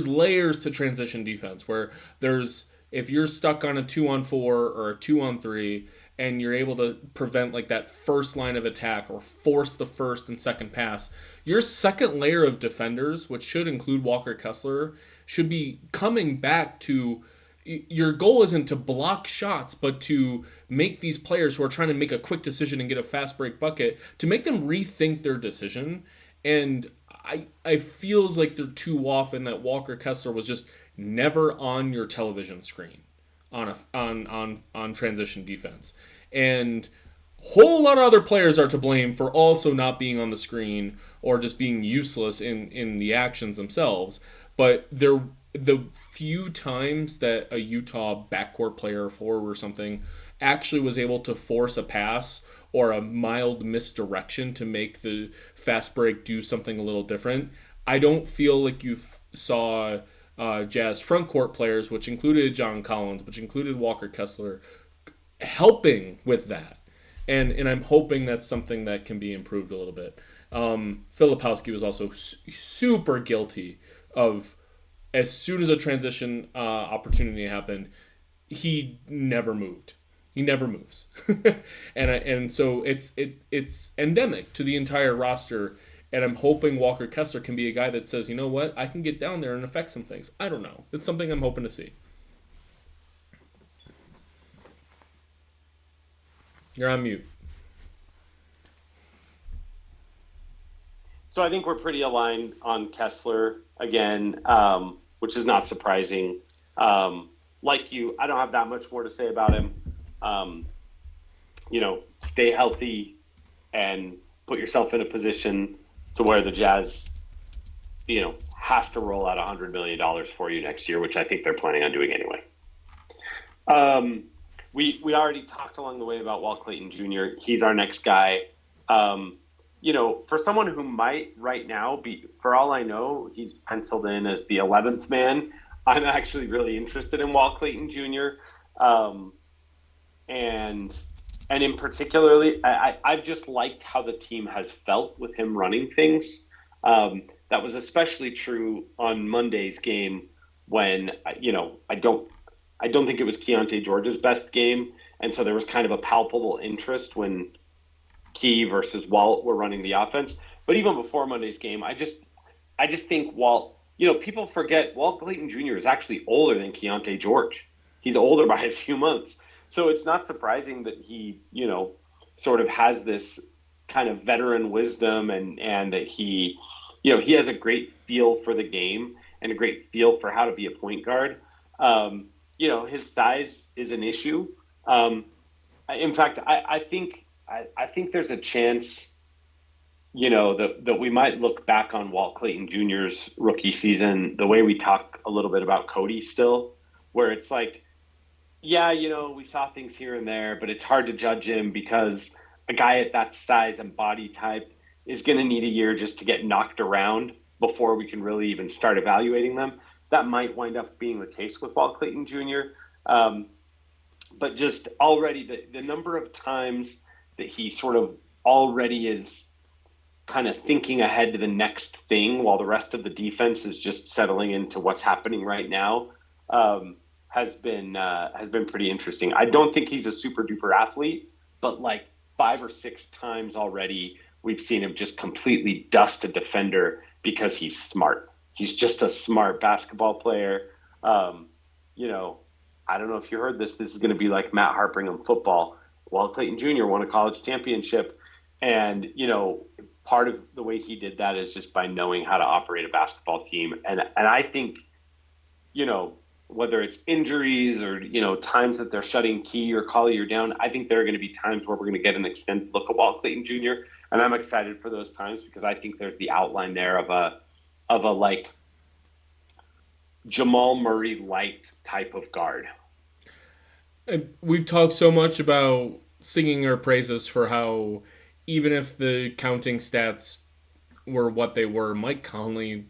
layers to transition defense where there's if you're stuck on a 2-on-4 or a 2-on-3 and you're able to prevent like that first line of attack or force the first and second pass, your second layer of defenders, which should include Walker Kessler, should be coming back to your goal isn't to block shots, but to make these players who are trying to make a quick decision and get a fast break bucket, to make them rethink their decision. And I feels like they're too often that Walker Kessler was just never on your television screen on transition defense. And whole lot of other players are to blame for also not being on the screen or just being useless in the actions themselves. But the few times that a Utah backcourt player or forward or something actually was able to force a pass or a mild misdirection to make the fast break do something a little different, I don't feel like you saw Jazz frontcourt players, which included John Collins, which included Walker Kessler, helping with that. And I'm hoping that's something that can be improved a little bit. Filipowski was also super guilty of, as soon as a transition opportunity happened, he never moved. He never moves, and so it's endemic to the entire roster. And I'm hoping Walker Kessler can be a guy that says, you know what, I can get down there and affect some things. I don't know. It's something I'm hoping to see. You're on mute. So I think we're pretty aligned on Kessler again, which is not surprising. Like you, I don't have that much more to say about him. Stay healthy and put yourself in a position to where the Jazz, have to roll out $100 million for you next year, which I think they're planning on doing anyway. We already talked along the way about Walt Clayton Jr. He's our next guy. For someone who might right now be, for all I know, he's penciled in as the 11th man. I'm actually really interested in Walt Clayton Jr. And in particularly, I've just liked how the team has felt with him running things. That was especially true on Monday's game when, I don't think it was Keontae George's best game. And so there was kind of a palpable interest when Key versus Walt were running the offense. But even before Monday's game, I just think Walt, people forget Walt Clayton Jr. is actually older than Keontae George. He's older by a few months. So it's not surprising that he, sort of has this kind of veteran wisdom and that he, he has a great feel for the game and a great feel for how to be a point guard. His size is an issue. In fact, I think there's a chance, that we might look back on Walt Clayton Jr.'s rookie season the way we talk a little bit about Cody still, where it's like, yeah, we saw things here and there, but it's hard to judge him because a guy at that size and body type is going to need a year just to get knocked around before we can really even start evaluating them. That might wind up being the case with Walt Clayton Jr. But just already the number of times that he sort of already is kind of thinking ahead to the next thing while the rest of the defense is just settling into what's happening right now, has been pretty interesting. I don't think he's a super duper athlete, but like 5 or 6 times already, we've seen him just completely dust a defender because he's smart. He's just a smart basketball player. Um, you know, I don't know if you heard this. This is going to be like Matt Harperingham football. Walt Clayton Jr. won a college championship, and part of the way he did that is just by knowing how to operate a basketball team. And I think, whether it's injuries or, times that they're shutting Key or Collier down, I think there are going to be times where we're going to get an extended look at Walt Clayton Jr. And I'm excited for those times because I think there's the outline there of a like Jamal Murray light type of guard. And we've talked so much about singing our praises for how even if the counting stats were what they were, Mike Conley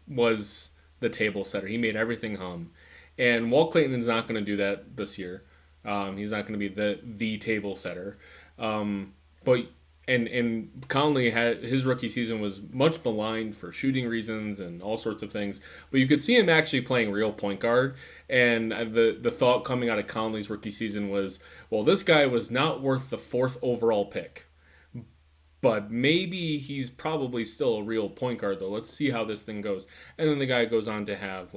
was the table setter. He made everything hum. And Walt Clayton is not going to do that this year. He's not going to be the table setter. But Conley had his rookie season was much maligned for shooting reasons and all sorts of things. But you could see him actually playing real point guard. And the thought coming out of Conley's rookie season was, well, this guy was not worth the 4th overall pick. But maybe he's probably still a real point guard, though. Let's see how this thing goes. And then the guy goes on to have,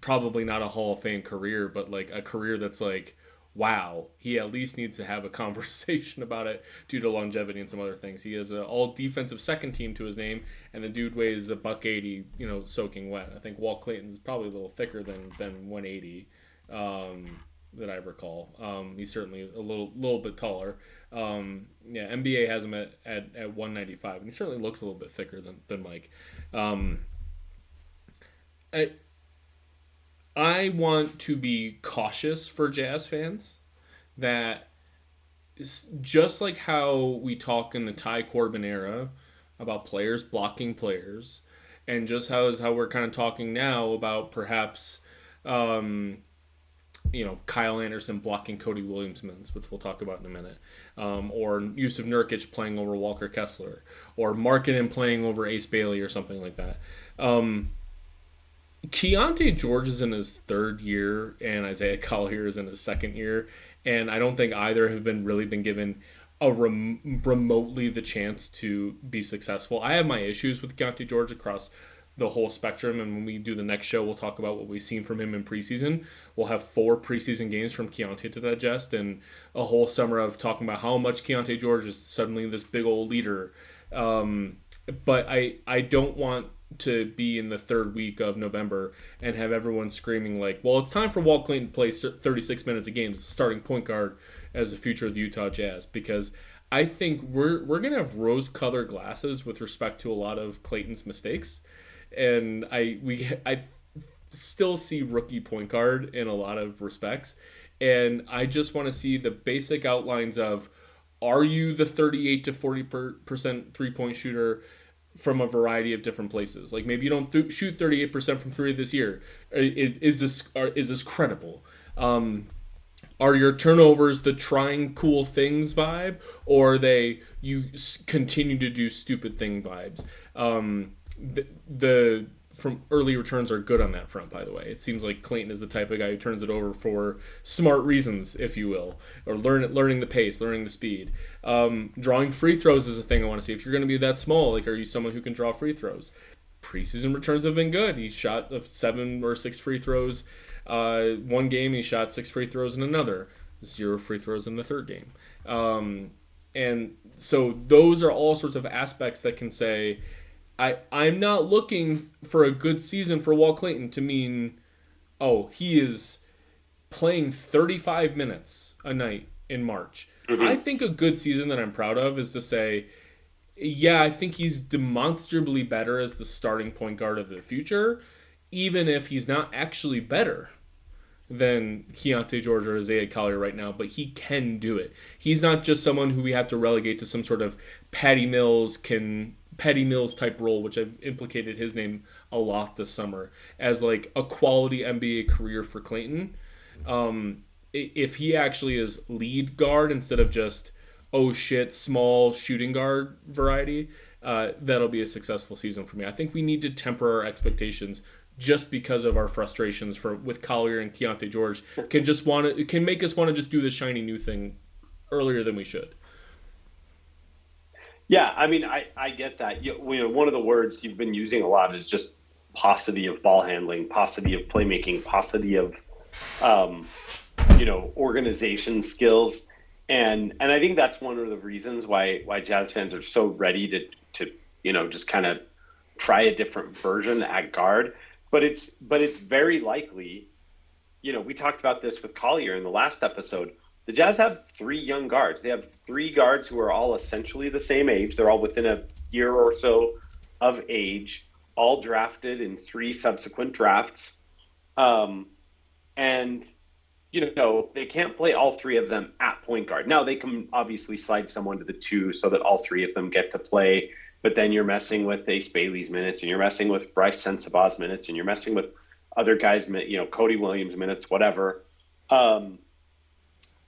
probably not a Hall of Fame career, but like a career that's like, wow, he at least needs to have a conversation about it due to longevity and some other things. He has an all defensive second team to his name, and the dude weighs a $180, soaking wet. I think Walt Clayton's probably a little thicker than 180. That I recall. He's certainly a little bit taller. NBA has him at 195, and he certainly looks a little bit thicker than Mike. I want to be cautious for Jazz fans that just like how we talk in the Ty Corbin era about players blocking players, and just how we're kind of talking now about perhaps Kyle Anderson blocking Cody Williams-Mins, which we'll talk about in a minute, or Yusuf Nurkic playing over Walker Kessler, or Markkanen playing over Ace Bailey or something like that. Keontae George is in his 3rd year, and Isaiah Collier is in his 2nd year, and I don't think either have really been given a remotely the chance to be successful. I have my issues with Keontae George across the whole spectrum, and when we do the next show, we'll talk about what we've seen from him in preseason. We'll have 4 preseason games from Keontae to digest, and a whole summer of talking about how much Keontae George is suddenly this big old leader. But I don't want to be in the 3rd week of November and have everyone screaming like, well, it's time for Walt Clayton to play 36 minutes a game as a starting point guard as the future of the Utah Jazz, because I think we're going to have rose-colored glasses with respect to a lot of Clayton's mistakes. And I still see rookie point guard in a lot of respects. And I just want to see the basic outlines of, are you the 38 to 40% three-point shooter from a variety of different places? Like maybe you don't shoot 38% from 3 this year. Is this credible? Are your turnovers the trying cool things vibe, or are you continue to do stupid thing vibes? The from early returns are good on that front, by the way. It seems like Clayton is the type of guy who turns it over for smart reasons, if you will, or learning the pace, learning the speed. Drawing free throws is a thing I want to see. If you're going to be that small, like, are you someone who can draw free throws? Preseason returns have been good. He shot 7 or 6 free throws one game. He shot 6 free throws in another. 0 free throws in the 3rd game. And so those are all sorts of aspects that can say, I'm not looking for a good season for Walt Clayton to mean, oh, he is playing 35 minutes a night in March. Mm-hmm. I think a good season that I'm proud of is to say, yeah, I think he's demonstrably better as the starting point guard of the future, even if he's not actually better than Keontae George or Isaiah Collier right now, but he can do it. He's not just someone who we have to relegate to some sort of Patty Mills type role, which I've implicated his name a lot this summer as like a quality NBA career for Clayton. If he actually is lead guard instead of just, oh shit, small shooting guard variety, that'll be a successful season for me. I think we need to temper our expectations just because of our frustrations with Collier and Keontae George can make us want to just do the shiny new thing earlier than we should. Yeah, I mean, I get that. One of the words you've been using a lot is just paucity of ball handling, paucity of playmaking, paucity of organization skills, and I think that's one of the reasons why Jazz fans are so ready to just kind of try a different version at guard. But it's very likely, we talked about this with Collier in the last episode. The Jazz have 3 young guards. They have 3 guards who are all essentially the same age. They're all within a year or so of age, all drafted in 3 subsequent drafts. And they can't play all 3 of them at point guard. Now, they can obviously slide someone to the 2 so that all 3 of them get to play, but then you're messing with Ace Bailey's minutes, and you're messing with Bryce Sensabaugh's minutes, and you're messing with other guys' Cody Williams' minutes, whatever.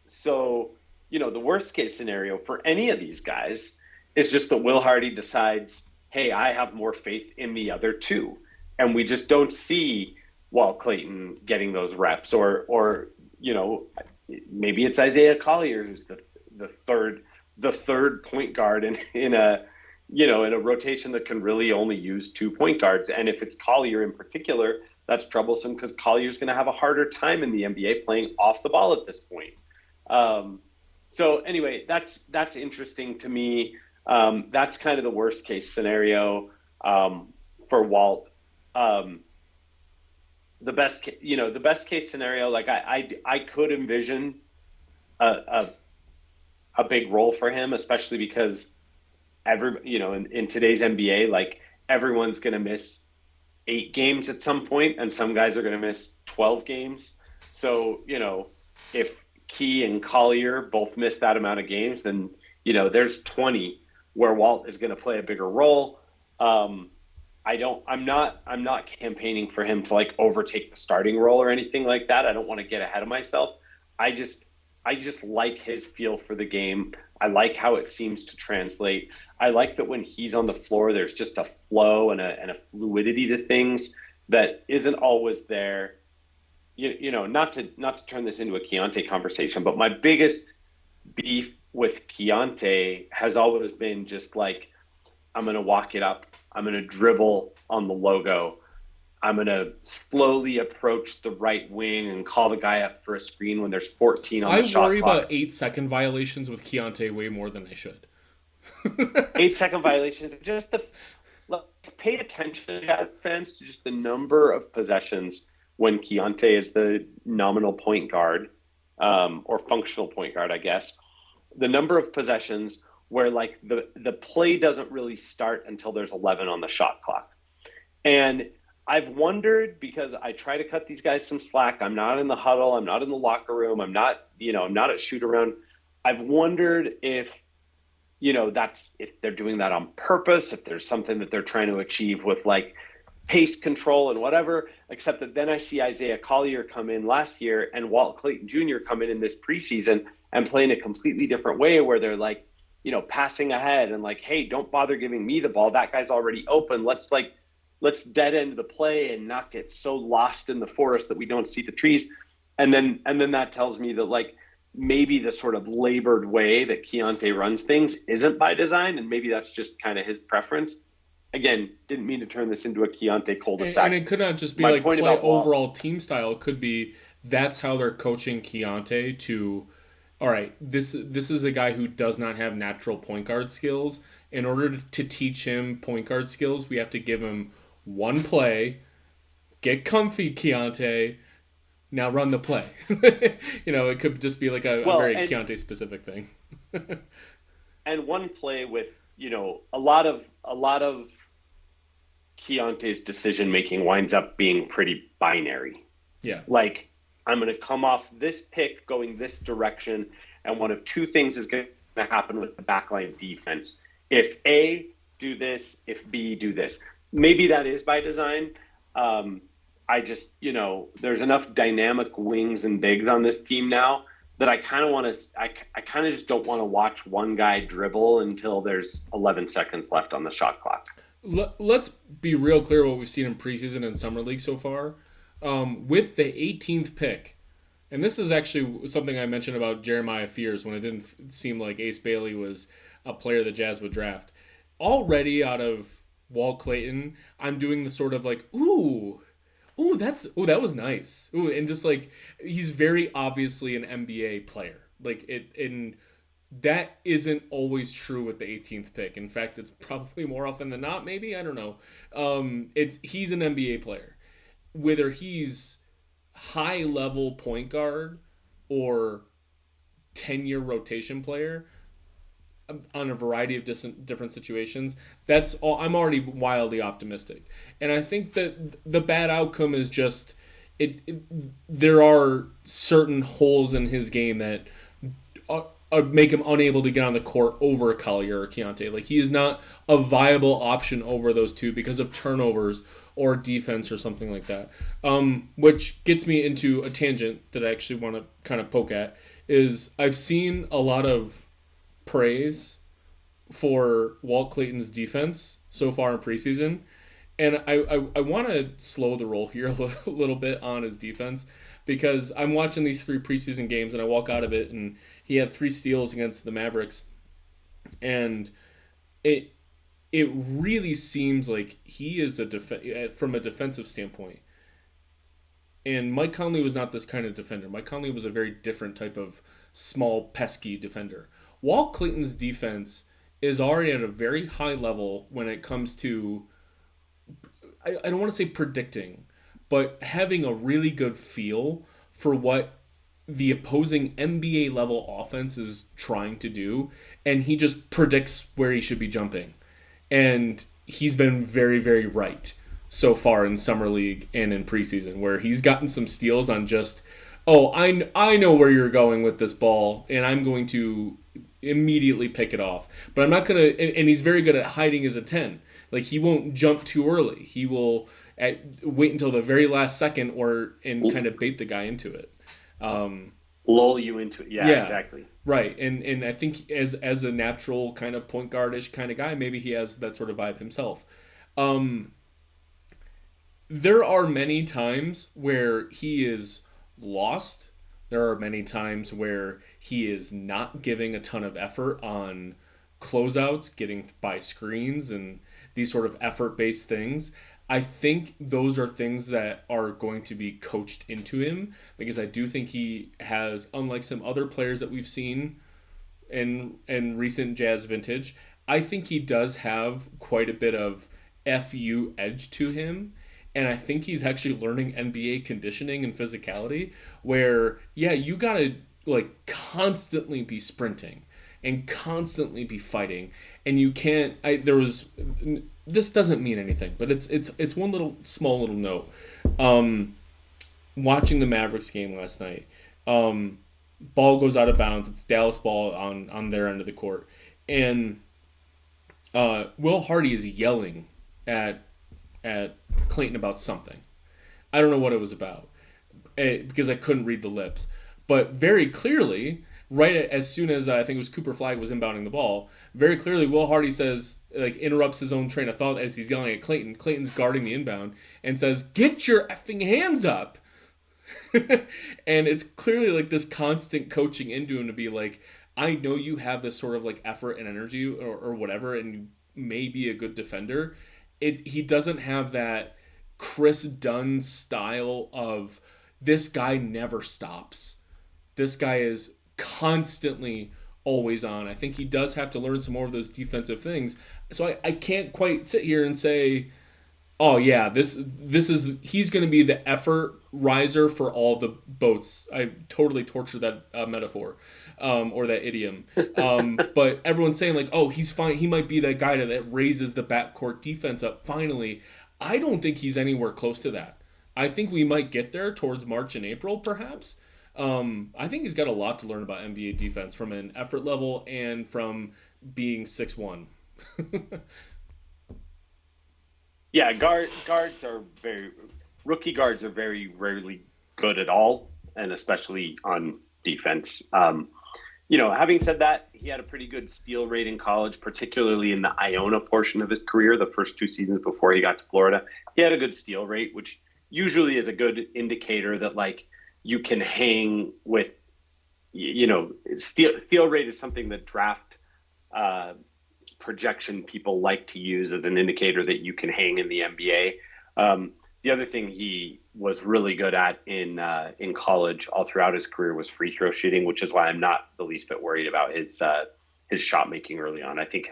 So, the worst case scenario for any of these guys is just that Will Hardy decides, hey, I have more faith in the other 2. And we just don't see Walt Clayton getting those reps, or maybe it's Isaiah Collier who's the third point guard in a rotation that can really only use 2 point guards. And if it's Collier in particular, that's troublesome because Collier's going to have a harder time in the NBA playing off the ball at this point. So anyway, that's interesting to me. That's kind of the worst case scenario for Walt. The best case scenario, like I could envision a big role for him, especially because in today's NBA, like everyone's going to miss 8 games at some point, and some guys are going to miss 12 games. So if Key and Collier both miss that amount of games, then there's 20 where Walt is going to play a bigger role. I'm not campaigning for him to like overtake the starting role or anything like that. I don't want to get ahead of myself. I just like his feel for the game. I like how it seems to translate. I like that when he's on the floor, there's just a flow and a fluidity to things that isn't always there. Not to turn this into a Keontae conversation, but my biggest beef with Keontae has always been just like, I'm going to walk it up. I'm going to dribble on the logo. I'm going to slowly approach the right wing and call the guy up for a screen when there's 14 on the shot clock. I worry about 8-second violations with Keontae way more than I should. 8-second violations. Just pay attention, fans, to just the number of possessions when Keontae is the nominal point guard, or functional point guard, I guess. The number of possessions where like the play doesn't really start until there's 11 on the shot clock. And I've wondered, because I try to cut these guys some slack. I'm not in the huddle. I'm not in the locker room. I'm not at shoot around. I've wondered if they're doing that on purpose, if there's something that they're trying to achieve with like pace control and whatever, except that then I see Isaiah Collier come in last year and Walt Clayton Jr. come in this preseason and play in a completely different way where they're like, passing ahead and like, hey, don't bother giving me the ball. That guy's already open. Let's dead end the play and not get so lost in the forest that we don't see the trees. And then that tells me that like maybe the sort of labored way that Keontae runs things isn't by design, and maybe that's just kind of his preference. Again, didn't mean to turn this into a Keontae cul-de-sac. And it could not just be like play overall team style. It could be that's how they're coaching Keontae to, all right, this is a guy who does not have natural point guard skills. In order to teach him point guard skills, we have to give him one play, get comfy, Keontae, now run the play. It could just be like a very Keontae specific thing. And one play with, a lot of Keontae's decision making winds up being pretty binary. Yeah. Like, I'm going to come off this pick going this direction, and one of 2 things is going to happen with the backline defense. If A, do this, if B, do this. Maybe that is by design. I just, there's enough dynamic wings and bigs on this team now that I kind of just don't want to watch one guy dribble until there's 11 seconds left on the shot clock. Let's be real clear what we've seen in preseason and summer league so far. With the 18th pick, and this is actually something I mentioned about Jeremiah Fears when it didn't seem like Ace Bailey was a player the Jazz would draft. Already out of Walt Clayton, I'm doing the sort of like, that was nice. Ooh, and just like he's very obviously an NBA player. Like it, and that isn't always true with the 18th pick. In fact, it's probably more often than not. Maybe I don't know. It's he's an NBA player, whether he's high level point guard or 10-year rotation player on a variety of different situations. That's all. I'm already wildly optimistic, and I think that the bad outcome is just it there are certain holes in his game that make him unable to get on the court over Collier or Keontae. Like he is not a viable option over those two because of turnovers or defense or something like that. Which gets me into a tangent that I actually want to kind of poke at. Is I've seen a lot of praise for Walt Clayton's defense so far in preseason, and I want to slow the roll here a little bit on his defense because I'm watching these 3 preseason games and I walk out of it and he had 3 steals against the Mavericks, and it really seems like he is from a defensive standpoint. And Mike Conley was not this kind of defender. Mike Conley was a very different type of small, pesky defender. Walt Clayton's defense is already at a very high level when it comes to, I don't want to say predicting, but having a really good feel for what the opposing NBA level offense is trying to do, and he just predicts where he should be jumping. And he's been very, very right so far in Summer League and in preseason, where he's gotten some steals on just, I know where you're going with this ball, and I'm going to immediately pick it off. But I'm not going to, and he's very good at hiding as a 10. Like, he won't jump too early. He will wait until the very last second and kind of bait the guy into it. Lull you into it. Yeah, exactly. Right. And I think as a natural kind of point guardish kind of guy, maybe he has that sort of vibe himself. There are many times where he is lost. There are many times where he is not giving a ton of effort on closeouts, getting by screens, and these sort of effort-based things. I think those are things that are going to be coached into him, because I do think he has, unlike some other players that we've seen in recent Jazz vintage, I think he does have quite a bit of FU edge to him. And I think he's actually learning NBA conditioning and physicality where, yeah, you got to like constantly be sprinting and constantly be fighting. And you can't, this doesn't mean anything, but it's one small little note. Watching the Mavericks game last night, ball goes out of bounds. It's Dallas ball on their end of the court. And Will Hardy is yelling at Clayton about something. I don't know what it was about because I couldn't read the lips. But very clearly, right as soon as I think it was Cooper Flagg was inbounding the ball, very clearly Will Hardy says, like, interrupts his own train of thought as he's yelling at Clayton. Clayton's guarding the inbound and says, "Get your effing hands up!" And it's clearly like this constant coaching into him to be like, I know you have this sort of like effort and energy or whatever, and you may be a good defender. He doesn't have that Chris Dunn style of this guy never stops. This guy is constantly always on. I think he does have to learn some more of those defensive things. So I can't quite sit here and say, oh yeah, he's going to be the effort riser for all the boats. I totally tortured that metaphor. Or that idiom. But everyone's saying like, oh, he's fine. He might be that guy that raises the backcourt defense up finally. I don't think he's anywhere close to that. I think we might get there towards March and April, perhaps. I think he's got a lot to learn about NBA defense from an effort level and from being 6'1". Yeah, rookie guards are very rarely good at all, and especially on defense. Having said that, had a pretty good steal rate in college, particularly in the Iona portion of his career, the first 2 seasons before he got to Florida. He had a good steal rate, which usually is a good indicator that like you can hang with, steal rate is something that draft uh, projection people like to use as an indicator that you can hang in the NBA. The other thing he was really good at in college all throughout his career was free throw shooting, which is why I'm not the least bit worried about his shot making early on. I think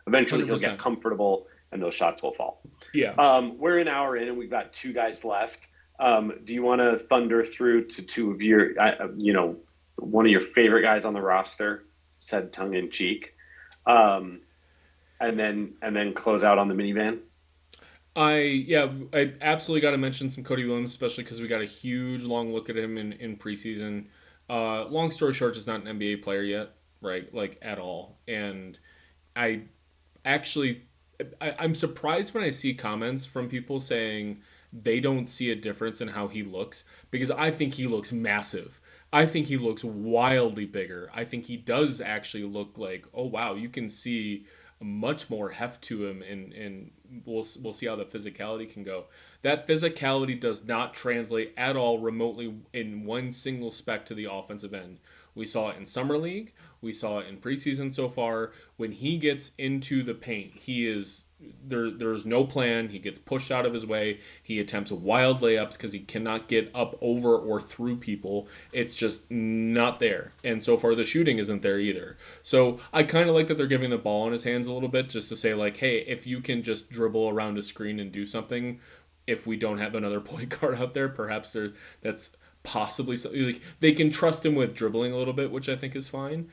eventually he'll get 100%. comfortable and those shots will fall. Yeah. We're an hour in and we've got two guys left. Do you want to thunder through to two of your, one of your favorite guys on the roster, said tongue in cheek, and then close out on the minivan? I absolutely got to mention some Cody Williams, especially because we got a huge long look at him in preseason. Long story short, just not an NBA player yet, right? Like at all. And I actually, I'm surprised when I see comments from people saying they don't see a difference in how he looks because I think he looks massive. I think he looks wildly bigger. I think he does actually look like, oh wow, you can see much more heft to him, and we'll see how the physicality can go. That physicality does not translate at all remotely in one single spec to the offensive end. We saw it in summer league. We saw it in preseason so far. When he gets into the paint, he is there. There's no plan. He gets pushed out of his way. He attempts wild layups because he cannot get up over or through people. It's just not there. And so far, the shooting isn't there either. So I kind of like that they're giving the ball in his hands a little bit, just to say like, hey, if you can just dribble around a screen and do something, if we don't have another point guard out there, perhaps that's possibly something like they can trust him with dribbling a little bit, which I think is fine.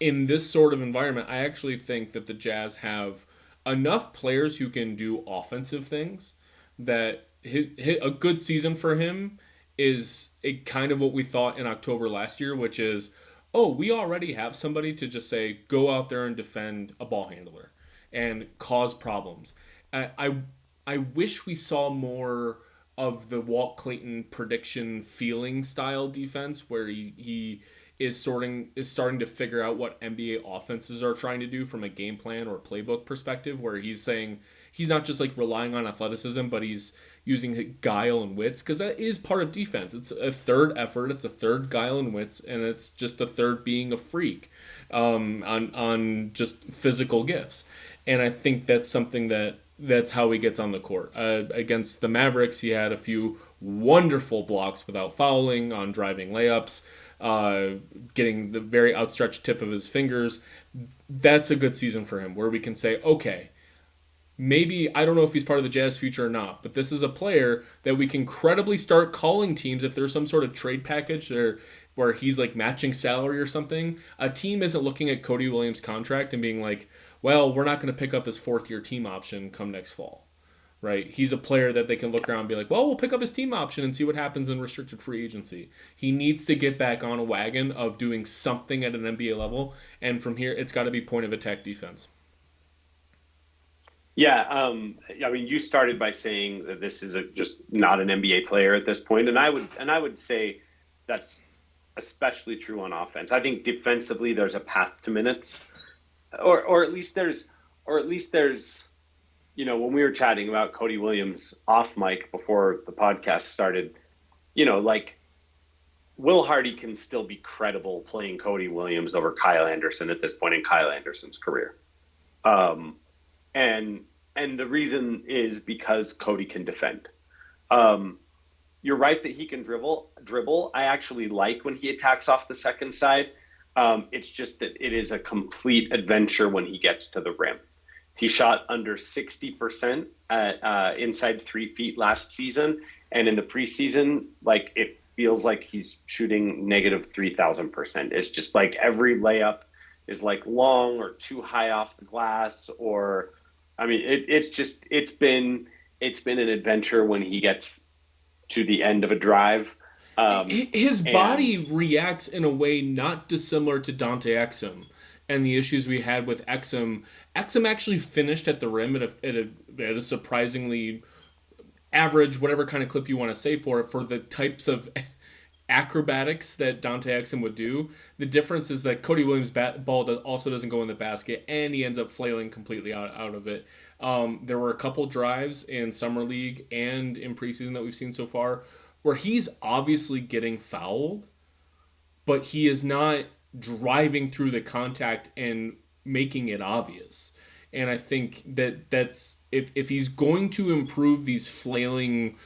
In this sort of environment, I actually think that the Jazz have enough players who can do offensive things that a good season for him is kind of what we thought in October last year, which is, oh, we already have somebody to just say, go out there and defend a ball handler and cause problems. I wish we saw more of the Walt Clayton prediction feeling style defense where he is starting to figure out what NBA offenses are trying to do from a game plan or playbook perspective, where he's saying he's not just like relying on athleticism, but he's using guile and wits, because that is part of defense. It's a third effort, it's a third guile and wits, and it's just a third being a freak on just physical gifts. And I think that's something that's how he gets on the court. Against the Mavericks, he had a few wonderful blocks without fouling on driving layups, getting the very outstretched tip of his fingers. That's a good season for him, where we can say, okay, maybe, I don't know if he's part of the Jazz future or not, but this is a player that we can credibly start calling teams if there's some sort of trade package where he's like matching salary or something. A team isn't looking at Cody Williams' contract and being like, well, we're not going to pick up his fourth-year team option come next fall, right? He's a player that they can look around and be like, well, we'll pick up his team option and see what happens in restricted free agency. He needs to get back on a wagon of doing something at an NBA level, and from here, it's got to be point-of-attack defense. Yeah, I mean, you started by saying that this is just not an NBA player at this point, and I would say that's especially true on offense. I think defensively, there's a path to minutes. Or at least there's, when we were chatting about Cody Williams off mic before the podcast started, like Will Hardy can still be credible playing Cody Williams over Kyle Anderson at this point in Kyle Anderson's career. And the reason is because Cody can defend. You're right that he can dribble. I actually like when he attacks off the second side. It's just that it is a complete adventure when he gets to the rim. He shot under 60% at inside 3 feet last season, and in the preseason, like it feels like he's shooting negative 3,000%. It's just like every layup is like long or too high off the glass, or I mean, it's been an adventure when he gets to the end of a drive. His body reacts in a way not dissimilar to Dante Exum and the issues we had with Exum. Exum actually finished at the rim at a surprisingly average, whatever kind of clip you want to say for it, for the types of acrobatics that Dante Exum would do. The difference is that Cody Williams' ball also doesn't go in the basket, and he ends up flailing completely out of it. There were a couple drives in Summer League and in preseason that we've seen so far where he's obviously getting fouled, but he is not driving through the contact and making it obvious. And I think that's if he's going to improve these flailing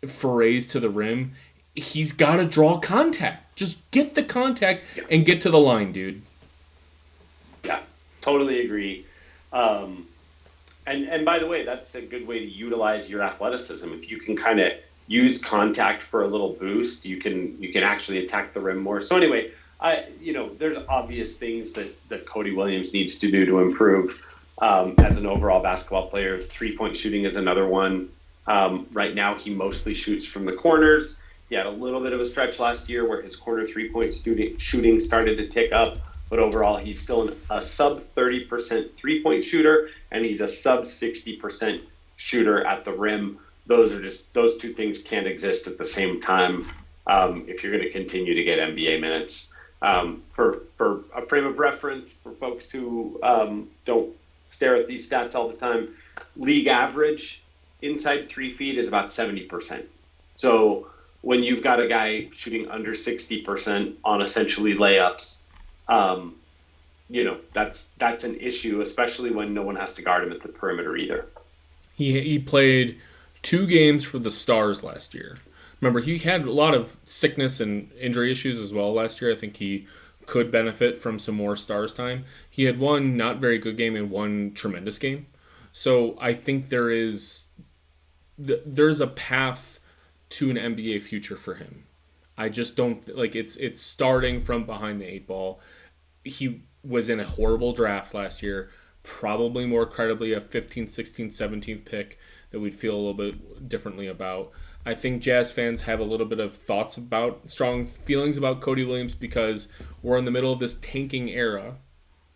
forays to the rim, he's got to draw contact. Just get the contact and get to the line, dude. Yeah, totally agree. And by the way, that's a good way to utilize your athleticism. If you can kind of use contact for a little boost, you can actually attack the rim more. So anyway, there's obvious things that Cody Williams needs to do to improve as an overall basketball player. 3-point shooting is another one. Right now, he mostly shoots from the corners. He had a little bit of a stretch last year where his corner 3-point shooting started to tick up, but overall, he's still a sub 30% 3-point shooter, and he's a sub 60% shooter at the rim. Those two things can't exist at the same time if you're going to continue to get NBA minutes. For a frame of reference for folks who don't stare at these stats all the time, league average inside 3 feet is about 70%. So when you've got a guy shooting under 60% on essentially layups, that's an issue, especially when no one has to guard him at the perimeter either. He played 2 games for the Stars last year. Remember, he had a lot of sickness and injury issues as well last year. I think he could benefit from some more Stars time. He had one not very good game and one tremendous game. So I think there's a path to an NBA future for him. I just don't it's starting from behind the 8 ball. He was in a horrible draft last year, probably more credibly a 15th, 16th, 17th pick that we'd feel a little bit differently about. I think Jazz fans have a little bit of strong feelings about Cody Williams because we're in the middle of this tanking era,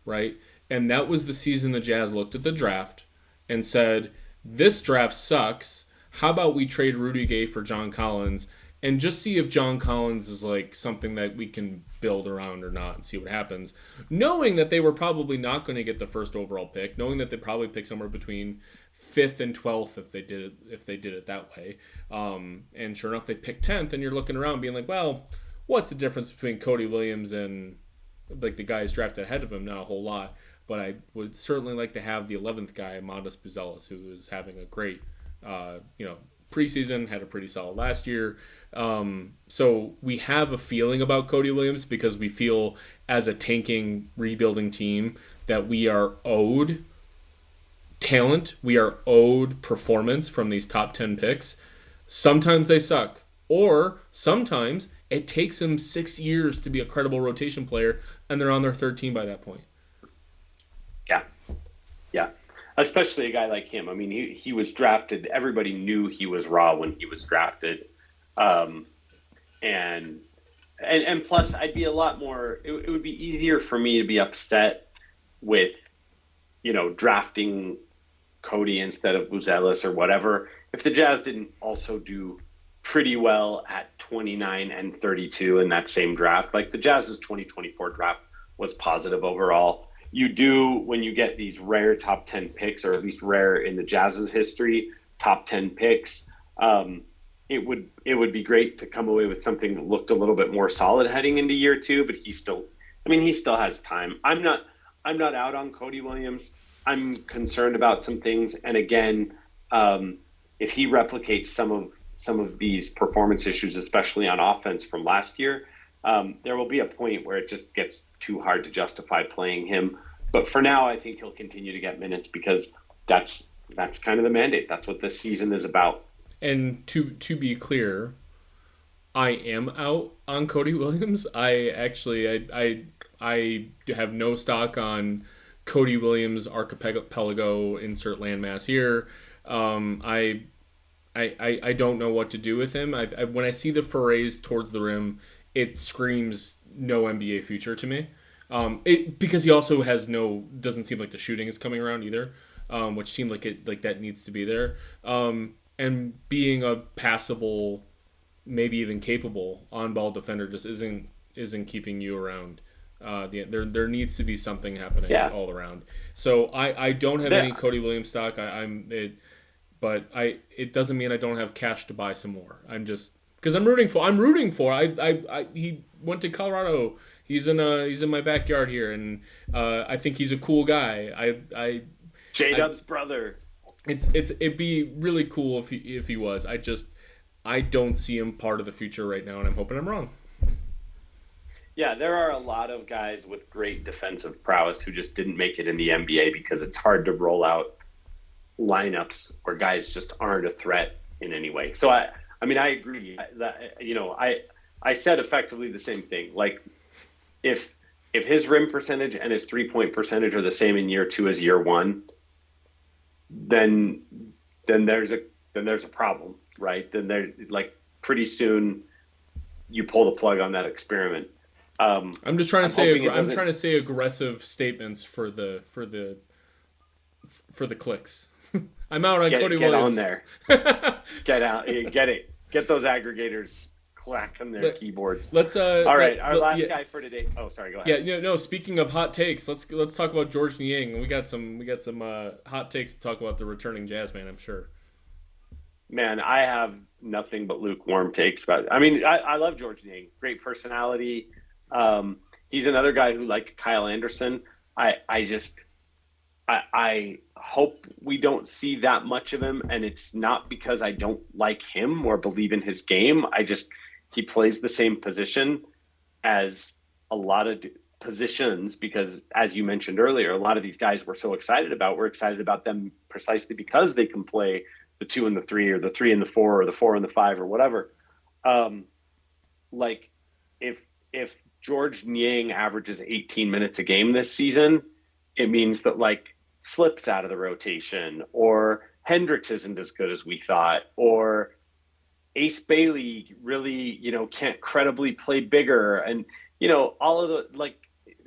right? And that was the season the Jazz looked at the draft and said, this draft sucks. How about we trade Rudy Gay for John Collins and just see if John Collins is like something that we can build around or not and see what happens. Knowing that they were probably not going to get the first overall pick, knowing that they'd probably pick somewhere between 5th and 12th if they did it that way. And sure enough, they picked 10th, and you're looking around being like, well, what's the difference between Cody Williams and like the guys drafted ahead of him? Not a whole lot, but I would certainly like to have the 11th guy, Mondas Buzelis, who is having a great, preseason, had a pretty solid last year. So we have a feeling about Cody Williams because we feel as a tanking, rebuilding team that we are owed talent, we are owed performance from these top 10 picks. Sometimes they suck, or sometimes it takes them 6 years to be a credible rotation player, and they're on their third team by that point. Yeah. Especially a guy like him. I mean, he was drafted. Everybody knew he was raw when he was drafted. And plus, I'd be a lot more. It would be easier for me to be upset with, drafting Cody instead of Buzelis or whatever if the Jazz didn't also do pretty well at 29 and 32 in that same draft. Like the Jazz's 2024 draft was positive overall. You do when you get these rare top 10 picks, or at least rare in the Jazz's history, top 10 picks. It would be great to come away with something that looked a little bit more solid heading into year 2, but he still has time. I'm not out on Cody Williams. I'm concerned about some things. And again, if he replicates some of these performance issues, especially on offense from last year, there will be a point where it just gets too hard to justify playing him. But for now, I think he'll continue to get minutes because that's kind of the mandate. That's what this season is about. And to be clear, I am out on Cody Williams. I have no stock on Cody Williams archipelago, insert landmass here. I don't know what to do with him. When I see the forays towards the rim, it screams no NBA future to me. Because he also doesn't seem like the shooting is coming around either, which seemed like that needs to be there. And being a passable maybe even capable on-ball defender just isn't keeping you around. There needs to be something happening Yeah. all around. So I don't have There- any Cody Williams stock. But it doesn't mean I don't have cash to buy some more. I'm just because I'm rooting for. He went to Colorado. He's in my backyard here, and I think he's a cool guy. J-Dub's brother. It'd be really cool if he was. I don't see him part of the future right now, and I'm hoping I'm wrong. Yeah, there are a lot of guys with great defensive prowess who just didn't make it in the NBA because it's hard to roll out lineups where guys just aren't a threat in any way. So I mean, I agree that, I said effectively the same thing. Like if his rim percentage and his 3-point percentage are the same in year 2 as year 1, then there's a problem, right? Then there, like, pretty soon you pull the plug on that experiment. I'm just trying to trying to say aggressive statements for the clicks. I'm out on Cody Williams. Get on there. Get out. Get it. Get those aggregators clacking their keyboards. Let's all right, our last guy for today. Oh, sorry. Go ahead. Yeah. No. Speaking of hot takes, let's talk about George Niang. We got some hot takes to talk about the returning Jazz man. I'm sure. Man, I have nothing but lukewarm takes about it. I mean, I love George Niang. Great personality. He's another guy who, like Kyle Anderson, I hope we don't see that much of him, and it's not because I don't like him or believe in his game. He plays the same position as a lot of positions because, as you mentioned earlier, a lot of these guys we're excited about them precisely because they can play the 2 and the 3 or the 3 and the 4 or the 4 and the 5 or whatever. Like if George Niang averages 18 minutes a game this season, it means that, like, Flip's out of the rotation, or Hendricks isn't as good as we thought, or Ace Bailey really, can't credibly play bigger. And, all of the, like,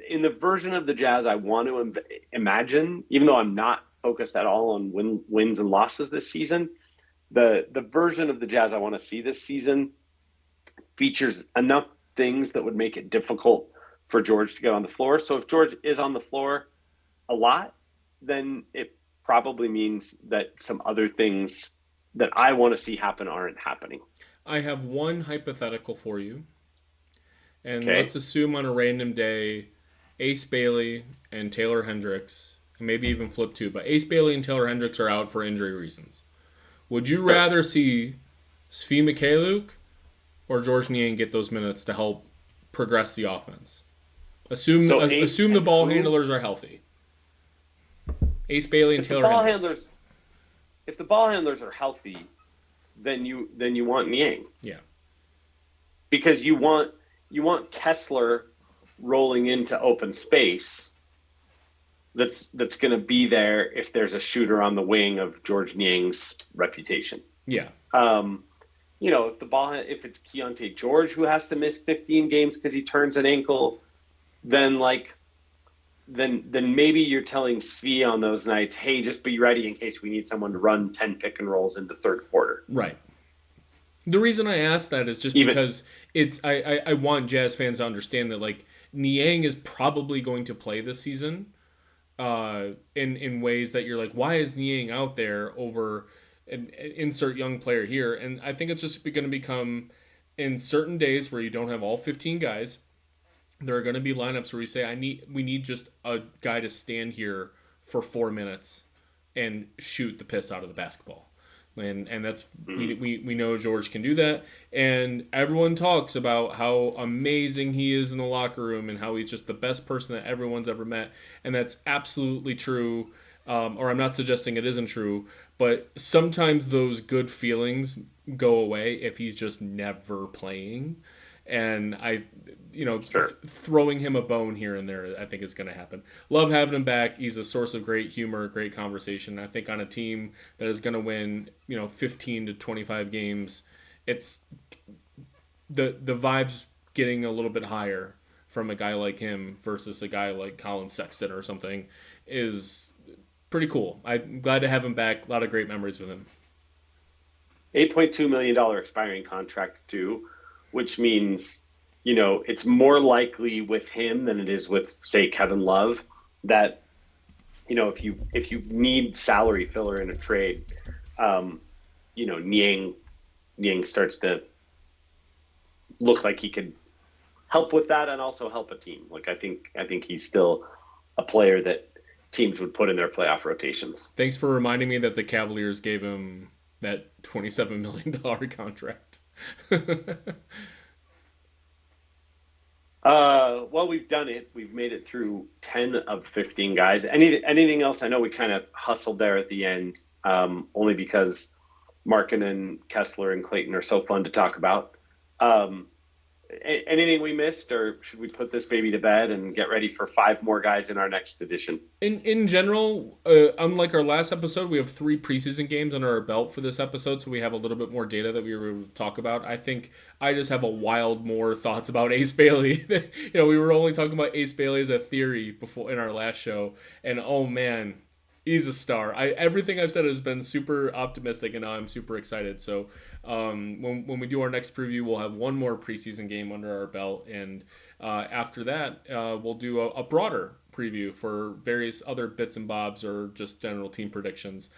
in the version of the Jazz I want to imagine, even though I'm not focused at all on wins and losses this season, the version of the Jazz I want to see this season features enough things that would make it difficult for George to get on the floor. So if George is on the floor a lot, then it probably means that some other things that I want to see happen aren't happening. I have one hypothetical for you. And Okay. Let's assume on a random day, Ace Bailey and Taylor Hendricks, and maybe even Flip too, but Ace Bailey and Taylor Hendricks are out for injury reasons. Would you rather see Svi Mykhailiuk or George Niang get those minutes to help progress the offense? Assume the ball handlers are healthy. Ace Bailey and Taylor Hendricks. If the ball handlers are healthy, then you want Niang. Yeah. Because you want Kessler rolling into open space that's going to be there if there's a shooter on the wing of George Niang's reputation. Yeah. If it's Keontae George who has to miss 15 games because he turns an ankle, then maybe you're telling Svi on those nights, hey, just be ready in case we need someone to run 10 pick and rolls in the third quarter. Right. The reason I ask that is just because I want Jazz fans to understand that, like, Niang is probably going to play this season in ways that you're like, why is Niang out there over an insert young player here? And I think it's just going to become, in certain days where you don't have all 15 guys, there are going to be lineups where we say we need just a guy to stand here for 4 minutes and shoot the piss out of the basketball. And that's we know George can do that, and everyone talks about how amazing he is in the locker room and how he's just the best person that everyone's ever met, and that's absolutely true. Or I'm not suggesting it isn't true, but sometimes those good feelings go away if he's just never playing. And throwing him a bone here and there, I think is going to happen. Love having him back. He's a source of great humor, great conversation. I think on a team that is going to win, 15 to 25 games, it's the vibes getting a little bit higher from a guy like him versus a guy like Colin Sexton or something is pretty cool. I'm glad to have him back. A lot of great memories with him. $8.2 million expiring contract too, which means, it's more likely with him than it is with, say, Kevin Love that, if you need salary filler in a trade, Niang starts to look like he could help with that and also help a team. Like I think he's still a player that teams would put in their playoff rotations. Thanks for reminding me that the Cavaliers gave him that $27 million contract. Well, we've done it. We've made it through 10 of 15 guys. Anything else? I know we kind of hustled there at the end, only because Markkanen, Kessler, and Clayton are so fun to talk about. Anything we missed, or should we put this baby to bed and get ready for 5 more guys in our next edition? In general, unlike our last episode, we have 3 preseason games under our belt for this episode, so we have a little bit more data that we were able to talk about. I think I just have a wild more thoughts about Ace Bailey. We were only talking about Ace Bailey as a theory before in our last show, and oh man, he's a star. Everything I've said has been super optimistic, and now I'm super excited. So when we do our next preview, we'll have 1 more preseason game under our belt, and after that, we'll do a broader preview for various other bits and bobs or just general team predictions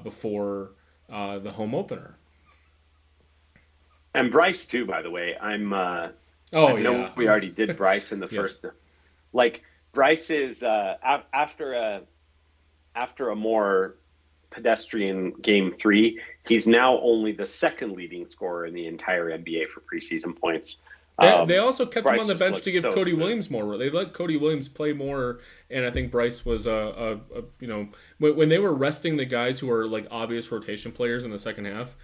before the home opener. And Bryce too, by the way. I know we already did Bryce in the first. Like Bryce is after a more pedestrian game 3, he's now only the 2nd leading scorer in the entire NBA for preseason points. They also kept Bryce him on the bench to give Cody smooth. Williams more. They let Cody Williams play more, and I think Bryce was when they were resting the guys who were like obvious rotation players in the second half.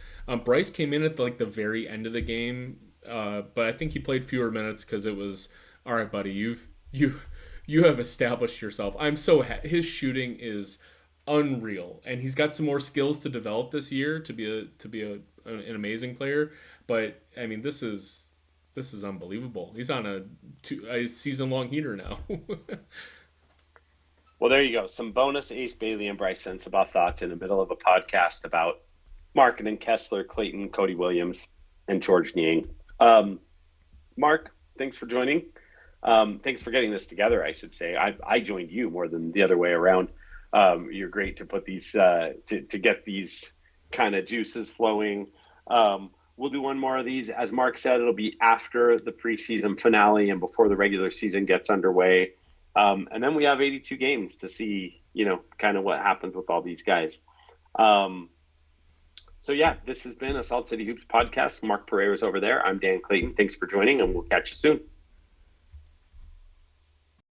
Bryce came in at the very end of the game, but I think he played fewer minutes because it was all right, buddy. You have established yourself. I'm so his shooting is unreal, and he's got some more skills to develop this year to be an amazing player. But I mean, this is unbelievable. He's on a season-long heater now. Well, there you go. Some bonus Ace Bailey and Bryce Sensabaugh thoughts in the middle of a podcast about Markkanen, Kessler, Clayton, Cody Williams, and George Niang. Mark, thanks for joining. Thanks for getting this together, I should say. I joined you more than the other way around. You're great to put these to get these kind of juices flowing. We'll do 1 more of these. As Mark said, it'll be after the preseason finale and before the regular season gets underway. And then we have 82 games to see, kind of what happens with all these guys. So yeah, this has been a Salt City Hoops podcast. Mark Pereira's over there. I'm Dan Clayton. Thanks for joining, and we'll catch you soon.